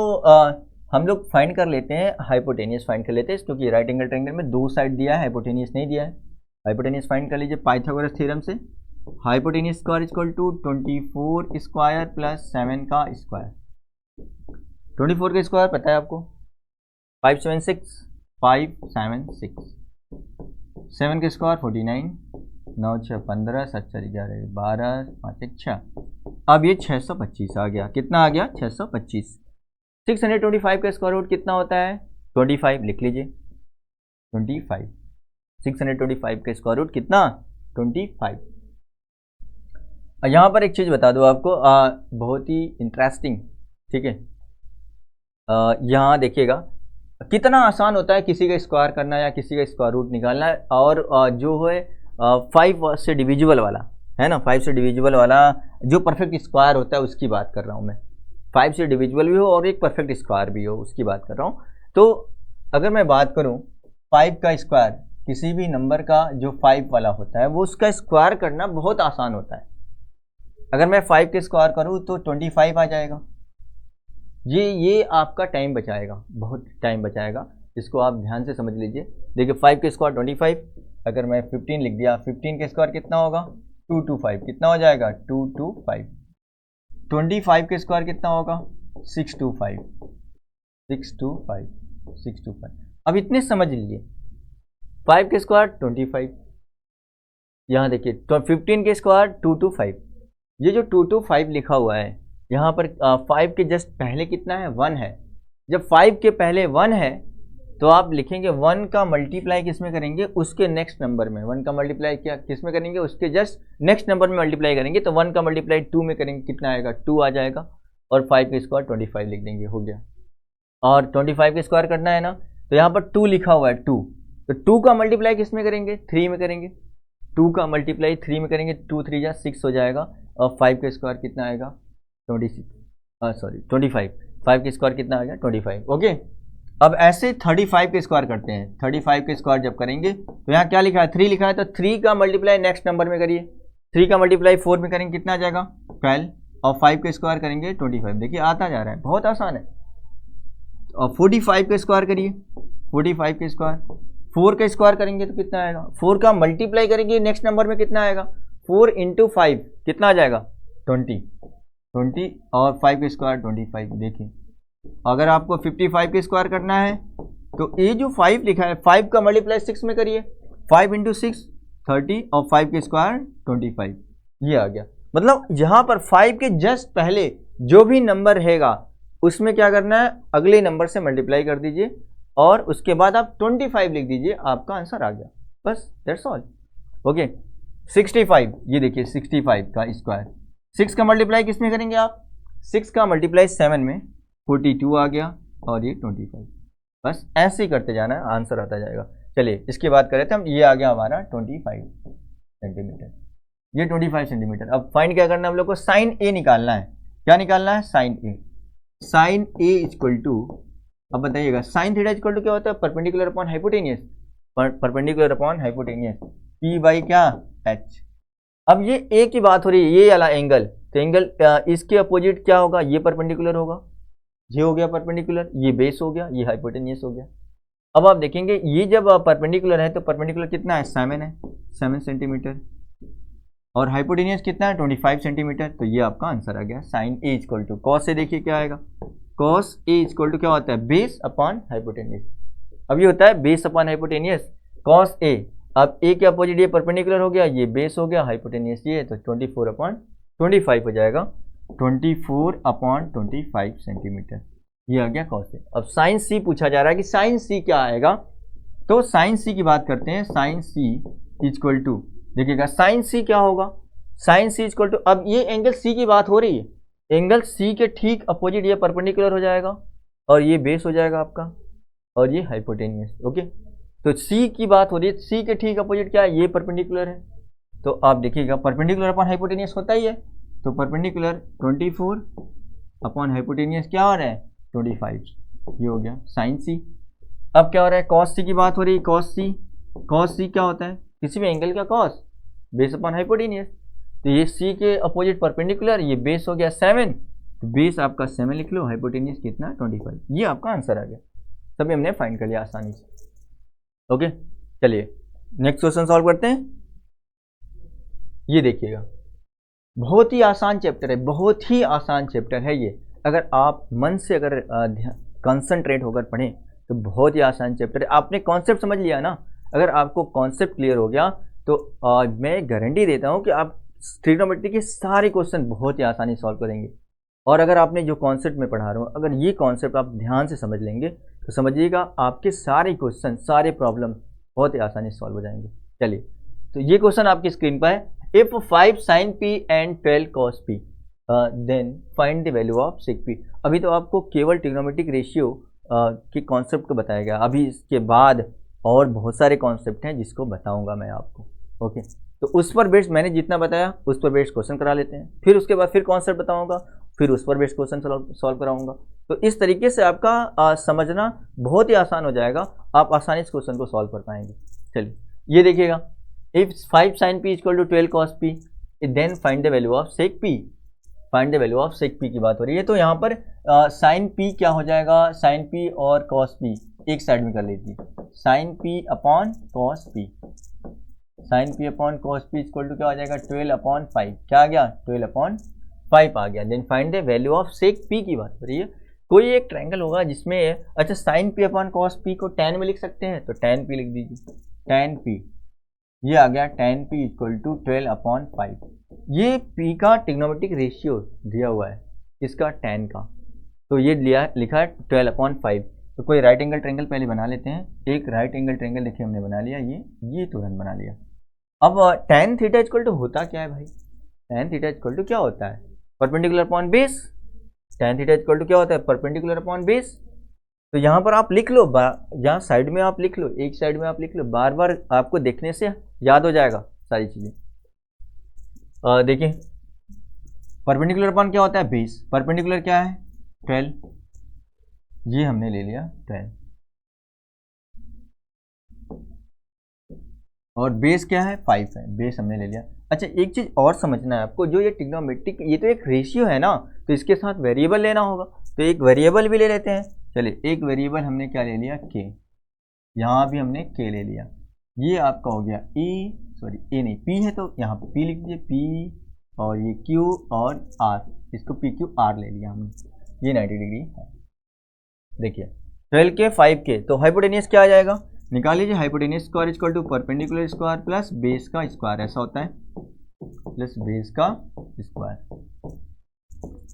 हम लोग फाइंड कर लेते हैं, हाइपोटेनियस फाइंड कर लेते हैं, क्योंकि राइट एंगल ट्रायंगल में दो साइड दिया है, हाइपोटेनियस नहीं दिया है। हाइपोटेनियस फाइंड कर लीजिए पाइथागोरस थ्योरम से। Hypotenuse square equal to 24 square plus 7 का स्क्वायर। 24 का स्क्वायर पता है आपको, 576, 7 का स्क्वायर 49, 9 6 15, 7 4 11 12, 5 1 6। अब ये 625 आ गया, कितना आ गया, 625। 625 का स्क्वायर रूट कितना होता है, 25 लिख लीजिए, 25। 625 का स्क्वायर रूट कितना, 25। यहाँ पर एक चीज़ बता दो आपको, बहुत ही इंटरेस्टिंग, ठीक है। यहाँ देखिएगा कितना आसान होता है किसी का स्क्वायर करना या किसी का स्क्वायर रूट निकालना, और जो है 5 से डिविजिबल वाला है ना, 5 से डिविजिबल वाला जो परफेक्ट स्क्वायर होता है उसकी बात कर रहा हूँ मैं। 5 से डिविजिबल भी हो और एक परफेक्ट स्क्वायर भी हो, उसकी बात कर रहा हूँ। तो अगर मैं बात करूँ 5 का स्क्वायर, किसी भी नंबर का जो 5 वाला होता है वो उसका स्क्वायर करना बहुत आसान होता है। अगर मैं 5 के स्क्वायर करूँ तो 25 आ जाएगा। ये आपका टाइम बचाएगा, बहुत टाइम बचाएगा, इसको आप ध्यान से समझ लीजिए। देखिए 5 के स्क्वायर 25, अगर मैं 15 लिख दिया, 15 के स्क्वायर कितना होगा, 225, कितना हो जाएगा, 225। 25 के स्क्वायर कितना होगा, 625, 625, 625। अब इतने समझ लीजिए, 5 के स्क्वायर 25, यहाँ देखिए तो 15 के स्क्वायर 225। ये जो 225 लिखा हुआ है यहाँ पर 5 के जस्ट पहले कितना है, 1 है। जब 5 के पहले 1 है तो आप लिखेंगे 1 का मल्टीप्लाई किस में करेंगे, उसके नेक्स्ट नंबर में। 1 का मल्टीप्लाई क्या किस में करेंगे, उसके जस्ट नेक्स्ट नंबर में मल्टीप्लाई करेंगे। तो 1 का मल्टीप्लाई 2 में करेंगे, कितना आएगा, 2 आ जाएगा, और 5 के स्क्वायर 25 लिख देंगे, हो गया। और 25 के स्क्वायर करना है ना, तो यहाँ पर 2 लिखा हुआ है, 2, तो 2 का मल्टीप्लाई किस में करेंगे, 3 में करेंगे। 2 का मल्टीप्लाई 3 में करेंगे, 2 3 जा 6 हो जाएगा, और 5 का स्क्वायर कितना आएगा, 25। 5 के स्क्वायर कितना आ गया, 25। ओके, अब ऐसे 35 के स्क्वायर करते हैं। 35 के स्क्वायर जब करेंगे तो यहाँ क्या लिखा है, 3 लिखा है, तो 3 का मल्टीप्लाई नेक्स्ट नंबर में करिए। 3 का मल्टीप्लाई 4 में करेंगे, कितना आ जाएगा 12, और 5 के स्क्वायर करेंगे 25। देखिए आता जा रहा है, बहुत आसान है। और 45 के स्क्वायर करिए, 45 के स्क्वायर, 4 का स्क्वायर करेंगे तो कितना आएगा, 4 का मल्टीप्लाई करेंगे नेक्स्ट नंबर में कितना आएगा, 4 × 5 कितना आ जाएगा 20, और 5 के स्क्वायर 25। देखिए अगर आपको 55 के स्क्वायर करना है तो ये जो 5 लिखा है, 5 का मल्टीप्लाई 6 में करिए, 5 × 6 30, और 5 के स्क्वायर 25, ये आ गया। मतलब यहाँ पर 5 के जस्ट पहले जो भी नंबर रहेगा उसमें क्या करना है, अगले नंबर से मल्टीप्लाई कर दीजिए और उसके बाद आप 25 लिख दीजिए, आपका आंसर आ गया, बस दैट्स ऑल। ओके 65, ये देखिए 65 का स्क्वायर, 6 का मल्टीप्लाई किस में करेंगे आप, 6 का मल्टीप्लाई 7 में, 42 आ गया, और ये 25। बस ऐसे ही करते जाना है, आंसर आता जाएगा। चलिए इसकी बात करें तो हम, ये आ गया हमारा 25 सेंटीमीटर, ये 25 सेंटीमीटर। अब फाइंड क्या करना है हम लोग को, साइन ए निकालना है। क्या निकालना है, sine A. Sine A equal to, अब बताइएगा साइन थीटा इक्वल टू क्या होता है, perpendicular upon hypotenuse, perpendicular upon hypotenuse, P by क्या, एच। अब ये ए की बात हो रही है, ये वाला एंगल, तो एंगल इसके अपोजिट क्या होगा, ये परपेंडिकुलर होगा, ये हो गया परपेंडिकुलर, ये बेस हो गया, ये हाइपोटेनियस हो गया। अब आप देखेंगे ये जब परपेंडिकुलर है तो परपेंडिकुलर कितना है, 7 है, 7 सेंटीमीटर, और हाइपोटेनियस कितना है 25 सेंटीमीटर। तो ये आपका आंसर आ गया, sine A equal to cos A. देखिए क्या आएगा, कॉस ए इक्वल टू क्या होता है, बेस अपॉन हाइपोटेनियस। अब ये होता है base upon hypotenuse, cos A. अब ए के अपोजिट ये परपेंडिकुलर हो गया, ये बेस हो गया, हाइपोटेनियस ये, तो 24/25 हो जाएगा, 24/25 सेंटीमीटर, ये आ गया कॉस ए। अब साइन सी पूछा जा रहा है कि साइन सी क्या आएगा, तो साइन सी की बात करते हैं। साइन सी इक्वल टू, देखिएगा साइन सी क्या होगा, साइन सी इक्वल टू, अब ये एंगल सी की बात हो रही है, एंगल सी के ठीक अपोजिट ये परपेंडिकुलर हो जाएगा, और ये बेस हो जाएगा आपका, और ये हाइपोटेनियस। ओके, तो सी की बात हो रही है, सी के ठीक अपोजिट क्या है, ये परपेंडिकुलर है, तो आप देखिएगा परपेंडिकुलर अपॉन हाइपोटेनियस होता ही है, तो परपेंडिकुलर 24 अपॉन हाइपोटेनियस क्या हो रहा है 25, ये हो गया साइन सी। अब क्या हो रहा है, कॉस सी की बात हो रही है, कॉस सी, कॉस सी क्या होता है, किसी भी एंगल का कॉस, बेस अपॉन हाइपोटेनियस, तो ये सी के अपोजिट परपेंडिकुलर, ये बेस हो गया 7, तो बेस आपका 7 लिख लो, हाइपोटेनियस कितना 25, ये आपका आंसर आ गया। सभी हमने फाइंड कर लिया आसानी से। ओके चलिए नेक्स्ट क्वेश्चन सॉल्व करते हैं। ये देखिएगा बहुत ही आसान चैप्टर है, बहुत ही आसान चैप्टर है ये, अगर आप मन से अगर कंसंट्रेट होकर पढ़ें तो बहुत ही आसान चैप्टर है। आपने कॉन्सेप्ट समझ लिया ना, अगर आपको कॉन्सेप्ट क्लियर हो गया तो मैं गारंटी देता हूँ कि आप ट्रिग्नोमेट्री के सारे क्वेश्चन बहुत ही आसानी सॉल्व करेंगे। और अगर आपने जो कॉन्सेप्ट में पढ़ा रहा हूँ, अगर ये कॉन्सेप्ट आप ध्यान से समझ लेंगे तो समझिएगा आपके सारे क्वेश्चन, सारे प्रॉब्लम बहुत ही आसानी से सॉल्व हो जाएंगे। चलिए तो ये क्वेश्चन आपकी स्क्रीन पर है, if 5 sin p and 12 cos p then find the value of sec p। अभी तो आपको केवल ट्रिग्नोमेट्रिक रेशियो के कॉन्सेप्ट को बताया गया, अभी इसके बाद और बहुत सारे कॉन्सेप्ट हैं जिसको बताऊंगा मैं आपको। ओके तो उस पर बेस्ड मैंने जितना बताया उस पर बेस्ड क्वेश्चन करा लेते हैं, फिर उसके बाद फिर कॉन्सेप्ट बताऊंगा, फिर उस पर बेस्ड क्वेश्चन सॉल्व कराऊंगा। तो इस तरीके से आपका समझना बहुत ही आसान हो जाएगा, आप आसानी से क्वेश्चन को सॉल्व कर पाएंगे। चलिए ये देखिएगा, if 5 sin p equal to 12 cos p then find the value of sec p। Find the value of sec p की बात हो रही है, तो यहाँ पर sin p क्या हो जाएगा, sin p और cos p एक साइड में कर लीजिए, sin p upon cos p, sin p upon cos p equal to क्या हो जाएगा 12/5, क्या आ गया 12/5 आ गया। Then find the value of sec p की बात हो रही है, कोई एक ट्रायंगल होगा जिसमें, अच्छा sin p upon cos p को tan में लिख सकते हैं, तो tan p लिख दीजिए, tan p, ये आ गया tan p इक्वल टू 12/5। ये p का ट्रिग्नोमेट्रिक रेशियो दिया हुआ है, इसका tan का, तो ये लिखा है 12/5। तो कोई राइट एंगल ट्रायंगल पहले बना लेते हैं, एक राइट एंगल ट्रायंगल देखिए हमने बना लिया, ये तुरंत बना लिया। अब tan थीटा इक्वल टू होता क्या है भाई, tan थीटा इक्वल टू क्या होता है perpendicular upon base, tan theta equal to क्या होता है परपेंडिकुलर अपॉन बेस। तो यहाँ पर आप लिख लो, यहाँ साइड में आप लिख लो, एक साइड में आप लिख लो, बार बार आपको देखने से याद हो जाएगा सारी चीज़ें। देखिए परपेंडिकुलर अपॉन क्या होता है बेस, परपेंडिकुलर क्या है 12, ये हमने ले लिया 12, और बेस क्या है 5 है, बेस हमने ले लिया। अच्छा एक चीज़ और समझना है आपको, जो ये ट्रिग्नोमेट्रिक ये तो एक रेशियो है ना, तो इसके साथ वेरिएबल लेना होगा, तो एक वेरिएबल भी ले लेते हैं। चलिए एक वेरिएबल हमने क्या ले लिया के, यहाँ भी हमने के ले लिया। ये आपका हो गया ए नहीं पी है, तो यहाँ पे पी लिख दीजिए, पी और ये क्यू और आर, इसको पी क्यू आर ले लिया हमने, ये 90 डिग्री है। देखिए 12 के 5 के, तो हाइपोटेनियस क्या आ जाएगा, निकाल लीजिए। Hypotenuse square equal to perpendicular square plus base का स्क्वायर, ऐसा होता है, प्लस बेस का स्क्वायर।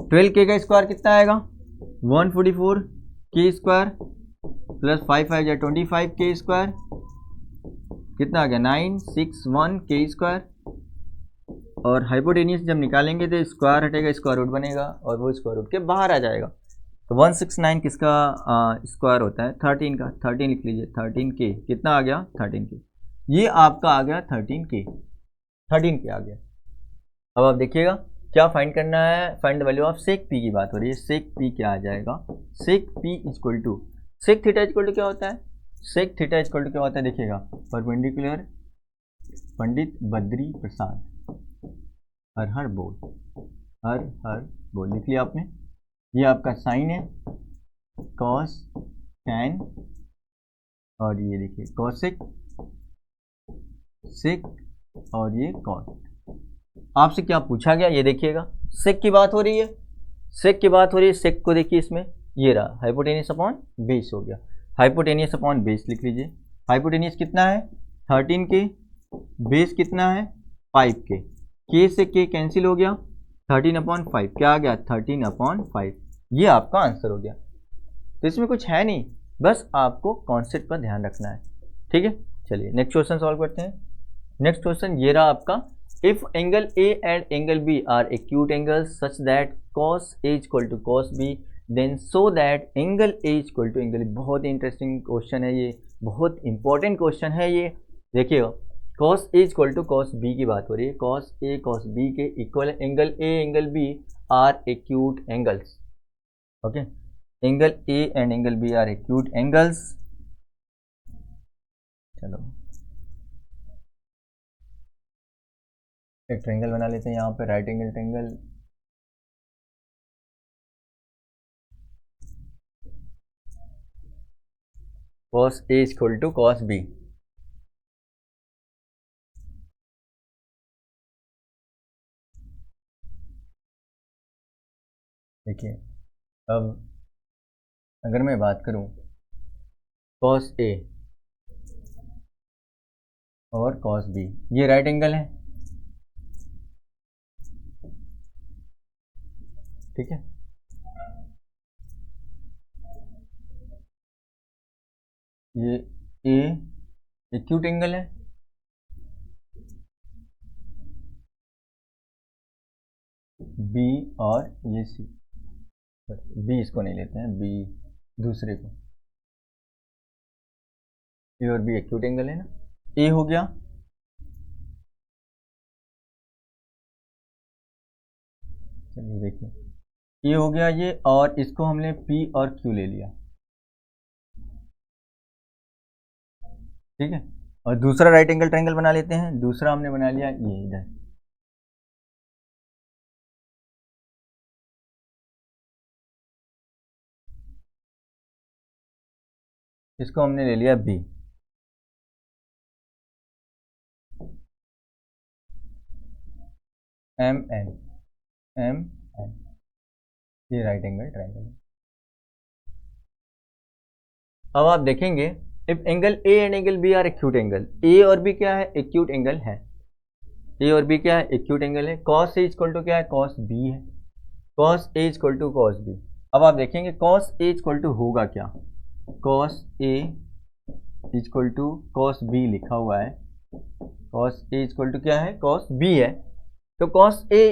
12 के का स्क्वायर कितना आएगा 144 के स्क्वायर प्लस 5 5 या 25 के स्क्वायर, कितना आ गया 961 के स्क्वायर। और हाइपोटेनियस जब निकालेंगे तो स्क्वायर हटेगा, स्क्वायर रूट बनेगा और वो स्क्वायर रूट के बाहर आ जाएगा। तो 169 किसका स्क्वायर होता है 13 का, 13 लिख लीजिए, 13 के कितना आ गया 13 के, ये आपका आ गया 13 के आ गया। अब आप देखिएगा क्या फाइंड करना है, find the value of sec P की बात हो रही है। सेक पी क्या आ जाएगा, sec P equal to sec theta equal to क्या होता है, सेक थीटा इक्वल टू क्या होता है देखिएगा, परपेंडिकुलर पंडित बद्री प्रसाद हर हर बोल लिख लिया आपने। ये आपका साइन है कॉस टैन, और ये देखिए कॉसेक सेक, और ये कॉस। आपसे क्या पूछा गया ये देखिएगा, सेक की बात हो रही है, सेक की बात हो रही है, सेक को देखिए इसमें ये रहा हाइपोटेनियस अपॉन बेस हो गया, हाइपोटेनियस अपॉन बेस लिख लीजिए। हाइपोटेनियस कितना है 13 के, बेस कितना है 5 के से के कैंसिल हो गया, 13/5 क्या आ गया 13/5, ये आपका आंसर हो गया। तो इसमें कुछ है नहीं, बस आपको कॉन्सेप्ट पर ध्यान रखना है, ठीक है। चलिए नेक्स्ट क्वेश्चन सॉल्व करते हैं। नेक्स्ट क्वेश्चन ये रहा आपका, if angle A and angle B are acute angles such that cos A equal to cos B then so that angle A equal to angle, बहुत ही इंटरेस्टिंग क्वेश्चन है ये, बहुत इंपॉर्टेंट क्वेश्चन है ये। देखिएगा cos A equal to cos B की बात हो रही है, cos A cos B के equal angle A angle B are acute angles, okay. Angle A and angle B are acute angles. चलो एक ट्रायंगल बना लेते हैं यहाँ पे, right angle triangle. cos A equal to cos B, देखिए अब अगर मैं बात करूं cos A और cos B, ये राइट एंगल है, ठीक है। ये A एक्यूट एंगल है, B और ये C, B इसको नहीं लेते हैं, B दूसरे को, A और B एक्यूट एंगल है ना, A हो गया, चलिए देखिए ये हो गया ये, और इसको हमने P और Q ले लिया, ठीक है। और दूसरा राइट एंगल ट्रायंगल बना लेते हैं, दूसरा हमने बना लिया ये इधर, इसको हमने ले लिया B, MN, ये राइट एंगल ट्रायंगल है। अब आप देखेंगे if angle A and angle B are acute angle, A और B क्या है एक्यूट एंगल है, A और B क्या है एक्यूट एंगल है, cos A इक्वल टू क्या है cos B है, cos A equal to cos B। अब आप देखेंगे cos A इक्वल टू होगा क्या, cos A equal to cos B लिखा हुआ है, cos A इक्वल टू क्या है cos B है, तो cos A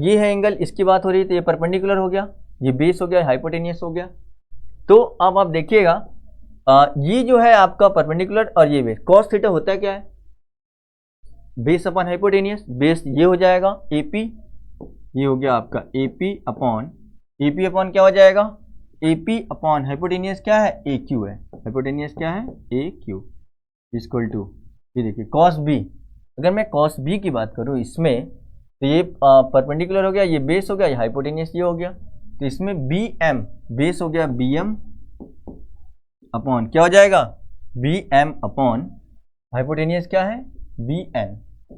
ये है एंगल, इसकी बात हो रही है, तो ये परपेंडिकुलर हो गया, ये बेस हो गया, हाइपोटेनियस हो गया। तो अब आप देखिएगा ये जो है आपका परपेंडिकुलर और ये बेस, cos थीटा होता है क्या है बेस अपॉन हाइपोटेनियस, बेस ये हो जाएगा AP, ये हो गया आपका AP अपॉन क्या हो जाएगा AP अपॉन हाइपोटेनियस क्या है AQ है, हाइपोटेनियस क्या है AQ इक्वल टू ये देखिए कॉस बी, अगर मैं कॉस बी की बात करूँ इसमें, तो ये परपेंडिकुलर हो गया, ये बेस हो गया, ये हाइपोटेनियस ये हो गया, तो इसमें बी एम बेस हो गया बी एम अपॉन क्या हो जाएगा, बी एम अपॉन हाइपोटेनियस क्या है, B N,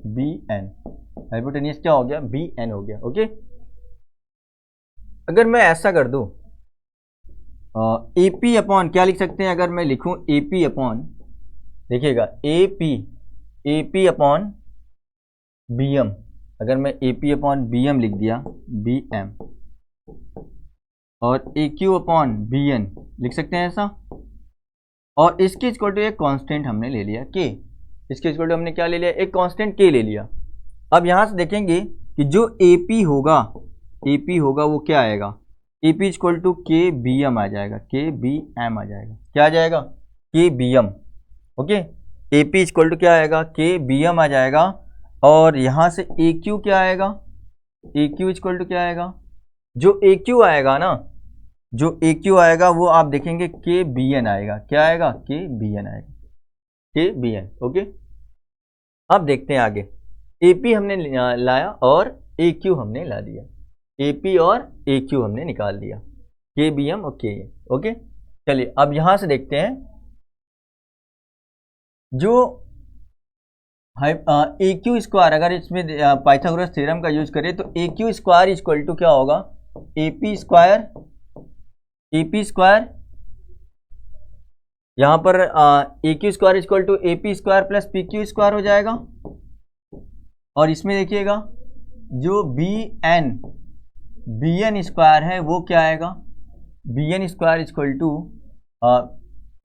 B N hypotenuse क्या हो गया, बी एन हो गया। ओके, अगर मैं ऐसा कर दूं ए पी अपॉन क्या लिख सकते हैं, अगर मैं लिखूं ए पी अपॉन, देखिएगा A P upon B M, अगर मैं A P upon B M लिख दिया, बी एम, और A Q upon B N लिख सकते हैं ऐसा, और इसके इक्वल टू एक कांस्टेंट हमने ले लिया के, इसके इक्वल टू हमने क्या ले लिया, एक कांस्टेंट के ले लिया। अब यहां से देखेंगे कि जो AP होगा वो क्या आएगा, AP इक्वल टू के बी एम आ जाएगा, के बी एम आ जाएगा, क्या आ जाएगा, K B M. Okay, AP equal to क्या आएगा, के बी एम आ जाएगा, और यहां से AQ क्या आएगा, AQ इक्वल टू क्या आएगा, जो AQ आएगा ना, जो AQ आएगा वो आप देखेंगे के बी एन आएगा, क्या आएगा, के बी एन आएगा, के बी एन। ओके, अब देखते हैं आगे, AP हमने लाया और AQ हमने ला दिया, AP और AQ हमने निकाल दिया, के बी एम और के एन। ओके, चलिए अब यहां से देखते हैं जो AQ स्क्वायर, अगर इसमें पाइथागोरस थ्योरम का यूज करें तो AQ स्क्वायर इक्वल टू क्या होगा, AP स्क्वायर, AP स्क्वायर, यहां पर AQ square equal to AP square plus PQ square हो जाएगा, और इसमें देखिएगा जो बी एन स्क्वायर है वो क्या आएगा, B N square equal to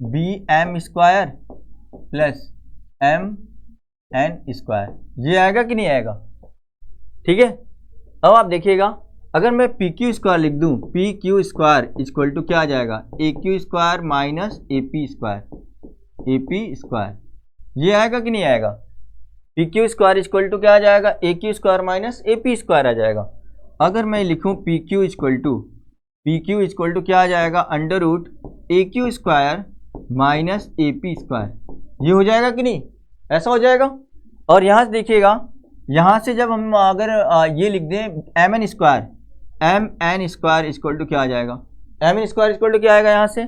B M square plus M N square, ये आएगा कि नहीं आएगा। ठीक है, अब आप देखिएगा अगर मैं पी क्यू स्क्वायर लिख दूं, P Q square equal to क्या आ जाएगा, A Q square minus A P square, A P square, ये आएगा कि नहीं आएगा। P Q square equal to क्या आ जाएगा, A Q square minus A P square आ जाएगा। अगर मैं लिखूं पी क्यू इक्वल टू क्या आ जाएगा, under root A Q square minus A P square, ये हो जाएगा कि नहीं, ऐसा हो जाएगा। और यहाँ से देखिएगा, यहाँ से जब हम अगर ये लिख दें M N square equal to क्या आ जाएगा, M N square equal to क्या आएगा, यहाँ से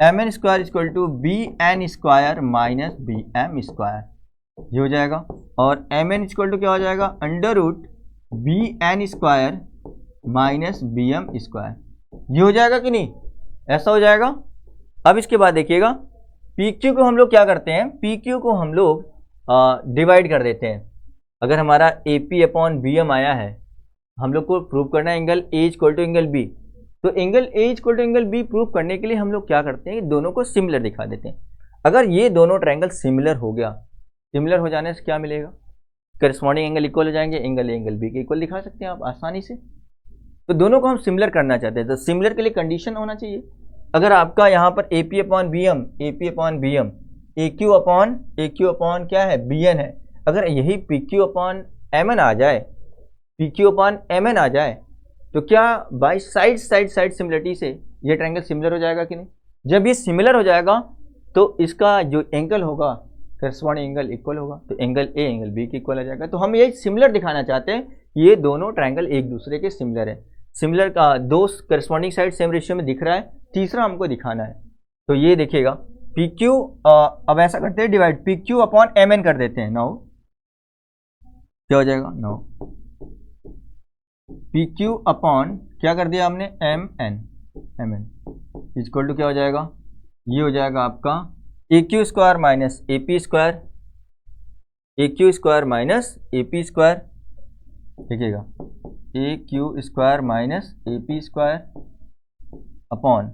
M N square equal to B N square minus B M square, ये हो जाएगा। और एम एन इक्वल टू क्या हो जाएगा, under root B N square minus B M square, ये हो जाएगा कि नहीं, ऐसा हो जाएगा। अब इसके बाद देखिएगा पी क्यू को हम लोग क्या करते हैं, पी क्यू को हम लोग डिवाइड कर देते हैं। अगर हमारा A P upon B M आया है, हम लोग को प्रूव करना है angle A equal to angle B, तो angle A equal to angle B prove करने के लिए हम लोग क्या करते हैं, दोनों को सिमिलर दिखा देते हैं। अगर ये दोनों ट्रायंगल सिमिलर हो गया, सिमिलर हो जाने से क्या मिलेगा, करस्पॉन्डिंग एंगल इक्वल हो जाएंगे, एंगल बी के इक्वल दिखा सकते हैं आप आसानी से। तो दोनों को हम सिमिलर करना चाहते हैं, तो सिमिलर के लिए कंडीशन होना चाहिए, अगर आपका यहाँ पर A P upon B M, A Q upon क्या है, बी एन है, अगर यही P Q upon M N आ जाए, तो क्या बाई साइड सिमिलरिटी से ये ट्रायंगल सिमिलर हो जाएगा कि नहीं। जब ये सिमिलर हो जाएगा तो इसका जो एंगल होगा करस्पॉन्डिंग एंगल इक्वल होगा, तो एंगल ए एंगल बी के इक्वल आ जाएगा। तो हम ये सिमिलर दिखाना चाहते हैं, ये दोनों ट्रायंगल एक दूसरे के सिमिलर है, सिमिलर का दो करस्पॉन्डिंग साइड सेम रेशियो में दिख रहा है, तीसरा हमको दिखाना है। तो ये देखिएगा पी क्यू, अब ऐसा करते हैं divide, P Q upon M N कर देते हैं। नाउ क्या हो जाएगा, नाउ पी क्यू अपॉन क्या कर दिया हमने, एम एन इक्वल टू क्या हो जाएगा, ये हो जाएगा आपका A Q square minus A P square, A Q square minus A P square, देखिएगा A Q square minus A P square upon,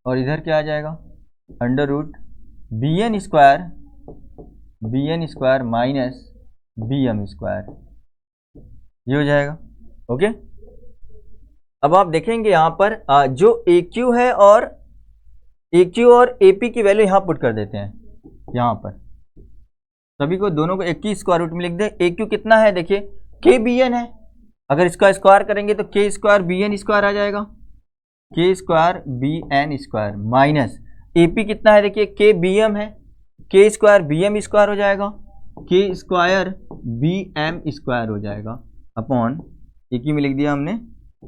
और इधर क्या आ जाएगा, under root B N square minus B M square, ये हो जाएगा। Okay, अब आप देखेंगे यहाँ पर जो ए क्यू है और ए पी की वैल्यू यहाँ पुट कर देते हैं, यहाँ पर सभी को दोनों को एक ही स्क्वायर रूट में लिख दे। ए क्यू कितना है, देखिए के बी एन है, अगर इसका स्क्वायर करेंगे तो K square B N square आ जाएगा, K square B N square minus AP कितना है देखिए, K BM है, K स्क्वायर BM स्क्वायर हो जाएगा, K स्क्वायर BM स्क्वायर हो जाएगा अपॉन, एक ही में लिख दिया हमने,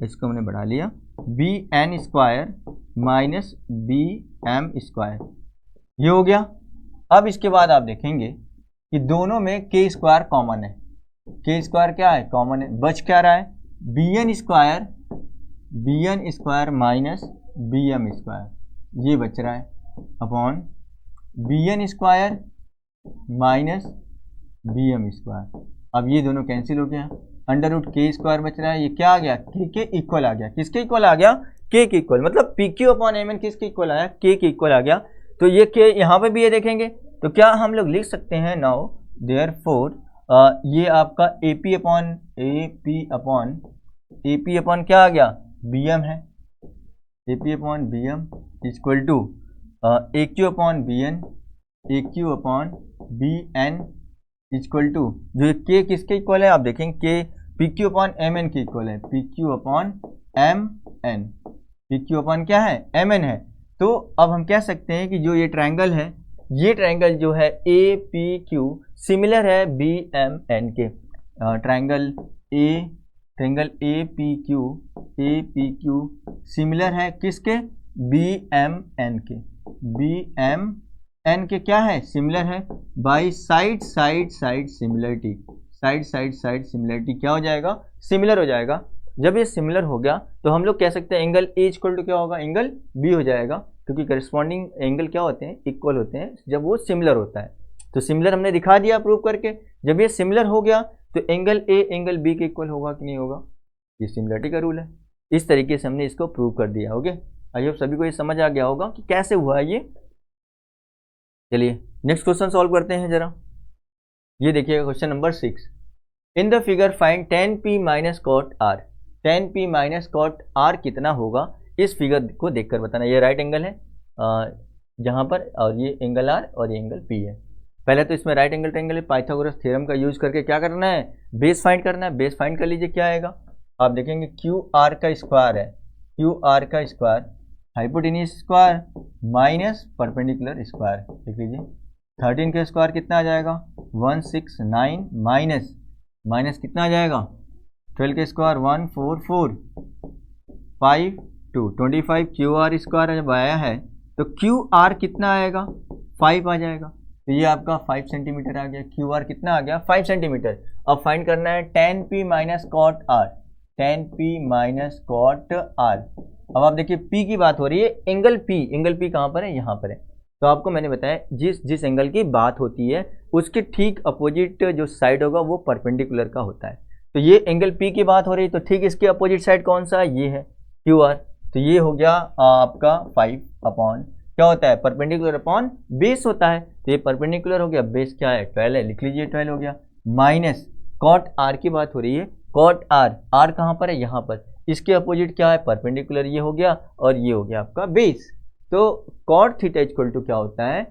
इसको हमने बढ़ा लिया, BN square minus BM square, ये हो गया। अब इसके बाद आप देखेंगे कि दोनों में K स्क्वायर कॉमन है, K स्क्वायर क्या है, कॉमन है, बच क्या रहा है, BN square minus BM square, ये बच रहा है upon BN square minus BM square. अब ये दोनों कैंसिल हो गया, अंडर रूट K स्क्वायर बच रहा है, ये क्या आ गया, K के इक्वल आ गया, किसके इक्वल आ गया, K के इक्वल, मतलब PQ अपॉन MN किसके इक्वल आया, K के इक्वल आ गया। तो ये K यहाँ पे भी ये देखेंगे, तो क्या हम लोग लिख सकते हैं, नाउ देयरफॉर ये आपका AP अपॉन क्या आ गया, BM है, AP upon BM equal to AQ upon BN equal to, जो ये K किसके इक्वल है, आप देखेंगे K PQ अपॉन MN के इक्वल है, PQ अपॉन क्या है, MN है। तो अब हम कह सकते हैं कि जो ये ट्रायंगल है, ये ट्रायंगल जो है APQ सिमिलर है BMN के, ट्रायंगल APQ सिमिलर है किसके, BMN के क्या है, सिमिलर है, बाई साइड सिमिलरिटी क्या हो जाएगा, सिमिलर हो जाएगा। जब ये सिमिलर हो गया तो हम लोग कह सकते हैं एंगल A इक्वल टू क्या होगा, एंगल B हो जाएगा, क्योंकि करस्पॉन्डिंग एंगल क्या होते हैं, इक्वल होते हैं जब वो सिमिलर होता है। तो सिमिलर हमने दिखा दिया प्रूव करके, जब ये सिमिलर हो गया तो एंगल A एंगल B के इक्वल होगा कि नहीं होगा, ये सिमिलरिटी का रूल है। इस तरीके से हमने इसको प्रूव कर दिया। ओके, आई होप सभी को ये समझ आ गया होगा कि कैसे हुआ है ये। चलिए नेक्स्ट क्वेश्चन सॉल्व करते हैं जरा। ये देखिएगा question number 6, in the figure find tan P minus cot R। tan P minus cot R कितना होगा, इस फिगर को देखकर बताना। ये राइट एंगल है जहाँ पर, और ये एंगल R और ये एंगल P है। पहले तो इसमें राइट एंगल ट्रायंगल है, पाइथागोरस थ्योरम का यूज करके क्या करना है, बेस फाइंड करना है। बेस फाइंड कर लीजिए, क्या आएगा, आप देखेंगे QR का स्क्वायर है, QR का square hypotenuse square minus perpendicular square, देख लीजिए 13 का स्क्वायर कितना आ जाएगा, 169 माइनस कितना आ जाएगा, 12 का स्क्वायर 144 52 25 QR स्क्वायर जब आया है तो QR कितना आएगा, 5 आ जाएगा। तो ये आपका 5 सेंटीमीटर आ गया, QR कितना आ गया, 5 सेंटीमीटर। अब फाइंड करना है tan P minus cot R, tan P minus cot R। अब आप देखिए P की बात हो रही है, एंगल P कहाँ पर है, यहाँ पर है। तो आपको मैंने बताया जिस एंगल की बात होती है उसके ठीक अपोजिट जो साइड होगा वो परपेंडिकुलर का होता है। तो ये एंगल P की बात हो रही है, तो ठीक इसके अपोजिट साइड कौन सा है, ये है QR। तो ये हो गया आपका 5 अपॉन क्या होता है, परपेंडिकुलर अपॉन बेस होता है। तो ये परपेंडिकुलर हो गया, बेस क्या है, 12 है, लिख लीजिए 12 हो गया, माइनस कॉट R की बात हो रही है, कॉट R कहाँ पर है, यहाँ पर, इसके अपोजिट क्या है, परपेंडिकुलर, ये हो गया, और ये हो गया आपका बेस। तो कॉट थीटा इक्वल टू क्या होता है,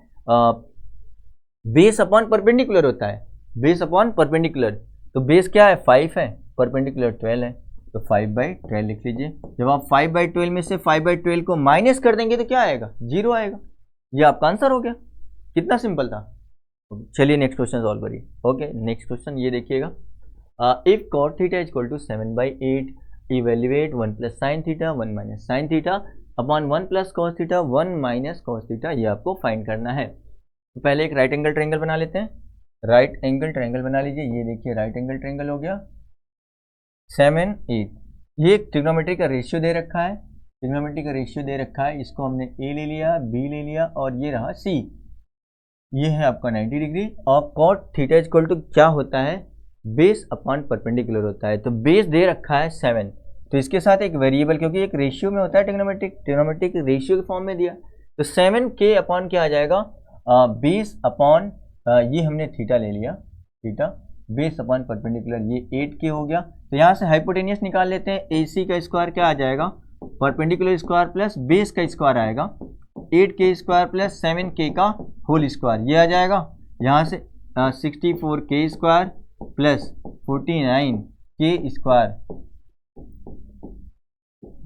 बेस अपॉन परपेंडिकुलर होता है, बेस अपॉन परपेंडिकुलर। तो बेस क्या है, 5 है, परपेंडिकुलर 12 है, तो 5/12 लिख लीजिए। जब आप 5/12 में से 5/12 को माइनस कर देंगे तो क्या आएगा, 0 आएगा। ये आपका आंसर हो गया, कितना सिंपल था। चलिए नेक्स्ट क्वेश्चन सॉल्व करिए। ओके, नेक्स्ट क्वेश्चन ये देखिएगा, if cot theta equal to 7/8 evaluate 1 plus sine theta 1 minus sine theta upon 1 plus cos theta 1 minus cos theta, ये आपको फाइंड करना है। तो पहले एक राइट एंगल ट्रायंगल बना लेते हैं। राइट एंगल ट्रायंगल बना लीजिए, ये देखिए राइट एंगल ट्रायंगल हो गया 7 8। ये ट्रिग्नोमेट्री का रेशियो दे रखा है, ट्रिग्नोमेट्री का रेशियो दे रखा है, इसको हमने A ले लिया, B ले लिया, और ये रहा C। ये है आपका 90 डिग्री। और cot थीटा इक्वल टू क्या होता है, बेस अपॉन परपेंडिकुलर होता है। तो बेस दे रखा है 7, तो इसके साथ एक वेरिएबल, क्योंकि एक रेशियो में होता है ट्रिग्नोमेट्रिक रेशियो के फॉर्म में दिया, तो 7k अपॉन क्या आ जाएगा, बेस अपॉन ये हमने थीटा ले लिया, थीटा बेस अपॉन परपेंडिकुलर, ये 8k हो गया। तो यहाँ से हाइपोटेनियस निकाल लेते हैं, AC का स्क्वायर क्या आ जाएगा, परपेंडिकुलर स्क्वायर प्लस बेस का स्क्वायर आएगा, 8k स्क्वायर प्लस 7k का होल स्क्वायर, ये आ जाएगा। यहाँ से 64k square plus 49k square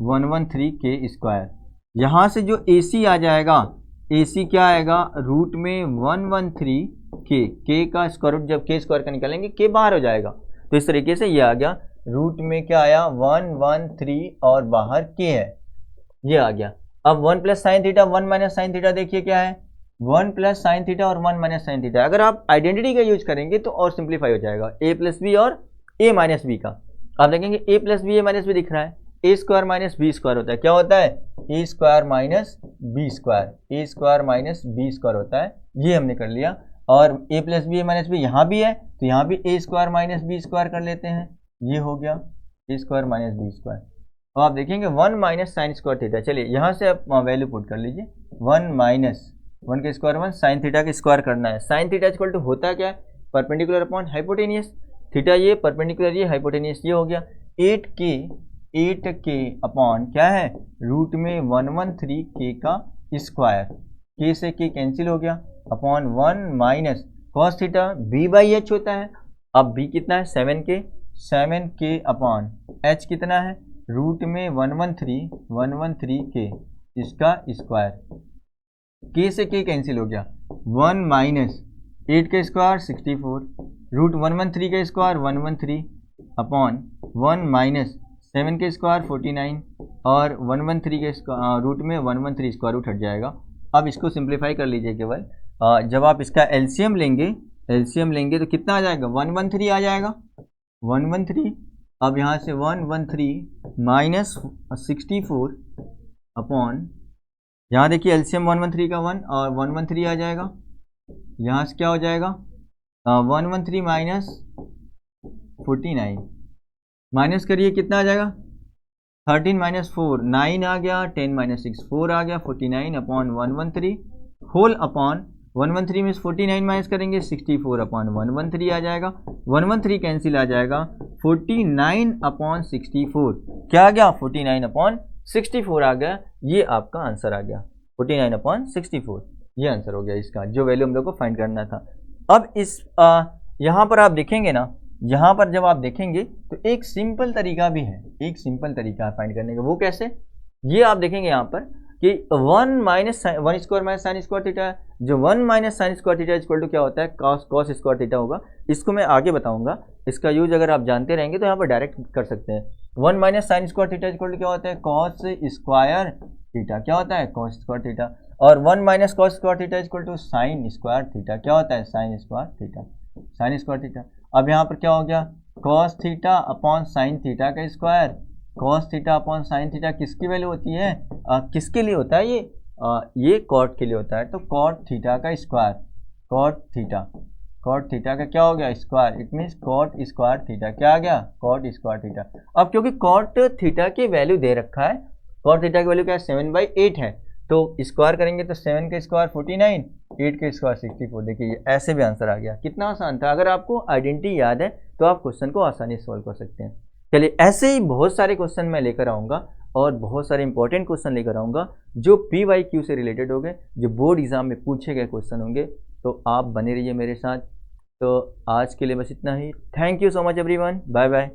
113k square. यहाँ से जो AC आ जाएगा AC क्या आएगा, रूट में 113 के का स्क्वायर रूट, जब के स्क्वायर का निकालेंगे के बाहर हो जाएगा, तो इस तरीके से ये आ गया, रूट में क्या आया 113 और बाहर के है, ये आ गया। अब 1 plus sine theta 1 minus sine theta देखिए क्या है, 1 प्लस साइन थीटा और 1 माइनस साइन थीटा। अगर आप आइडेंटिटी का यूज करेंगे तो और सिंप्लीफाई हो जाएगा, ए प्लस बी और ए माइनस बी का। आप देखेंगे ए प्लस बी ए माइनस बी दिख रहा है, ए स्क्वायर माइनस बी स्क्वायर होता है, क्या होता है, ए स्क्वायर माइनस बी स्क्वायर, ए स्क्वायर माइनस बी स्क्वायर होता है, ये हमने कर लिया। और ए प्लस बी ए माइनस बी यहाँ भी है, तो यहाँ भी ए स्क्वायर माइनस बी स्क्वायर कर लेते हैं, ये हो गया ए स्क्वायर माइनस बी स्क्वायर। तो आप देखेंगे 1 माइनस साइन स्क्वायर थीटा, चलिए यहाँ से आप वैल्यू पुट कर लीजिए, 1 माइनस 1 का स्क्वायर 1 साइन थीटा का स्क्वायर करना है। साइन थीटा इक्वल टू होता क्या है, परपेंडिकुलर अपॉन हाइपोटेनियस, थीटा ये परपेंडिकुलर ये हाइपोटेनियस, ये हो गया 8k अपॉन क्या है, रूट में 113 के का स्क्वायर, के से के कैंसिल हो गया, upon 1 minus cos theta b by H होता है। अब b कितना है 7k अपॉन h कितना है, रूट में 113 के इसका स्क्वायर, के से के कैंसिल हो गया, 1 माइनस 8 का स्क्वायर 64, रूट 113 का स्क्वायर 113 अपॉन 1 माइनस 7 के स्क्वायर 49 और 113 के रूट में 113 स्क्वायर रूट हट जाएगा। अब इसको सिंप्लीफाई कर लीजिए केवल, जब आप इसका एलसीएम लेंगे तो कितना आ जाएगा, 113 आ जाएगा, 113। अब यहाँ से 113 माइनस 64 अपॉन, यहाँ देखिए एलसीएम 113 का 1 और 113 आ जाएगा, यहाँ से क्या हो जाएगा 113 माइनस 49, माइनस करिए कितना आ जाएगा 13 माइनस 4 9 आ गया, 10 माइनस 6 4 आ गया, 49 अपॉन 113 होल अपॉन 113 में 49 माइनस करेंगे 64 अपॉन 113 आ जाएगा, 113 कैंसिल आ जाएगा, 49 अपॉन 64 क्या आ गया 49 अपॉन 64 आ गया, ये आपका आंसर आ गया 49 अपॉन 64, ये आंसर हो गया इसका, जो वैल्यू हम लोग को फाइंड करना था। अब इस यहाँ पर आप देखेंगे ना, यहाँ पर जब आप देखेंगे तो एक सिंपल तरीका भी है, एक सिंपल तरीका है फाइंड करने का, वो कैसे, ये आप देखेंगे यहाँ पर कि 1 minus 1 square minus sine square theta है, जो 1 minus sine square theta equal to क्या होता है, कॉस स्क्वायर थीटा होगा। इसको मैं आगे बताऊंगा, इसका यूज अगर आप जानते रहेंगे तो यहाँ पर डायरेक्ट कर सकते हैं। 1 minus sine square theta equal to क्या होता है, कॉस स्क्वायर थीटा, क्या होता है कॉस स्क्वायर थीटा, और 1 minus cos square theta equal to sine square theta, क्या होता है sine square theta, sine square theta. अब यहाँ पर क्या हो गया, cos theta upon sine theta का square, cos theta upon sine theta किसकी वैल्यू होती है, किसके लिए होता है ये कॉट के लिए होता है, तो कॉट थीटा का स्क्वायर, कॉट थीटा का क्या हो गया square, it means cot square theta, क्या आ गया कॉट स्क्वायर थीटा। अब क्योंकि कॉट थीटा की वैल्यू दे रखा है, कॉट थीटा की वैल्यू क्या है 7/8 है, तो स्क्वायर करेंगे तो 7 का स्क्वायर 49, 8 का स्क्वायर 64, देखिए ऐसे भी आंसर आ गया, कितना आसान था। अगर आपको आइडेंटिटी याद है तो आप क्वेश्चन को आसानी से सॉल्व कर सकते हैं। चलिए ऐसे ही बहुत सारे क्वेश्चन मैं लेकर आऊँगा और बहुत सारे इंपॉर्टेंट क्वेश्चन लेकर आऊँगा जो PYQ से रिलेटेड होंगे, जो बोर्ड एग्जाम में पूछे गए क्वेश्चन होंगे, तो आप बने रहिए मेरे साथ। तो आज के लिए बस इतना ही, thank you so much everyone, bye bye.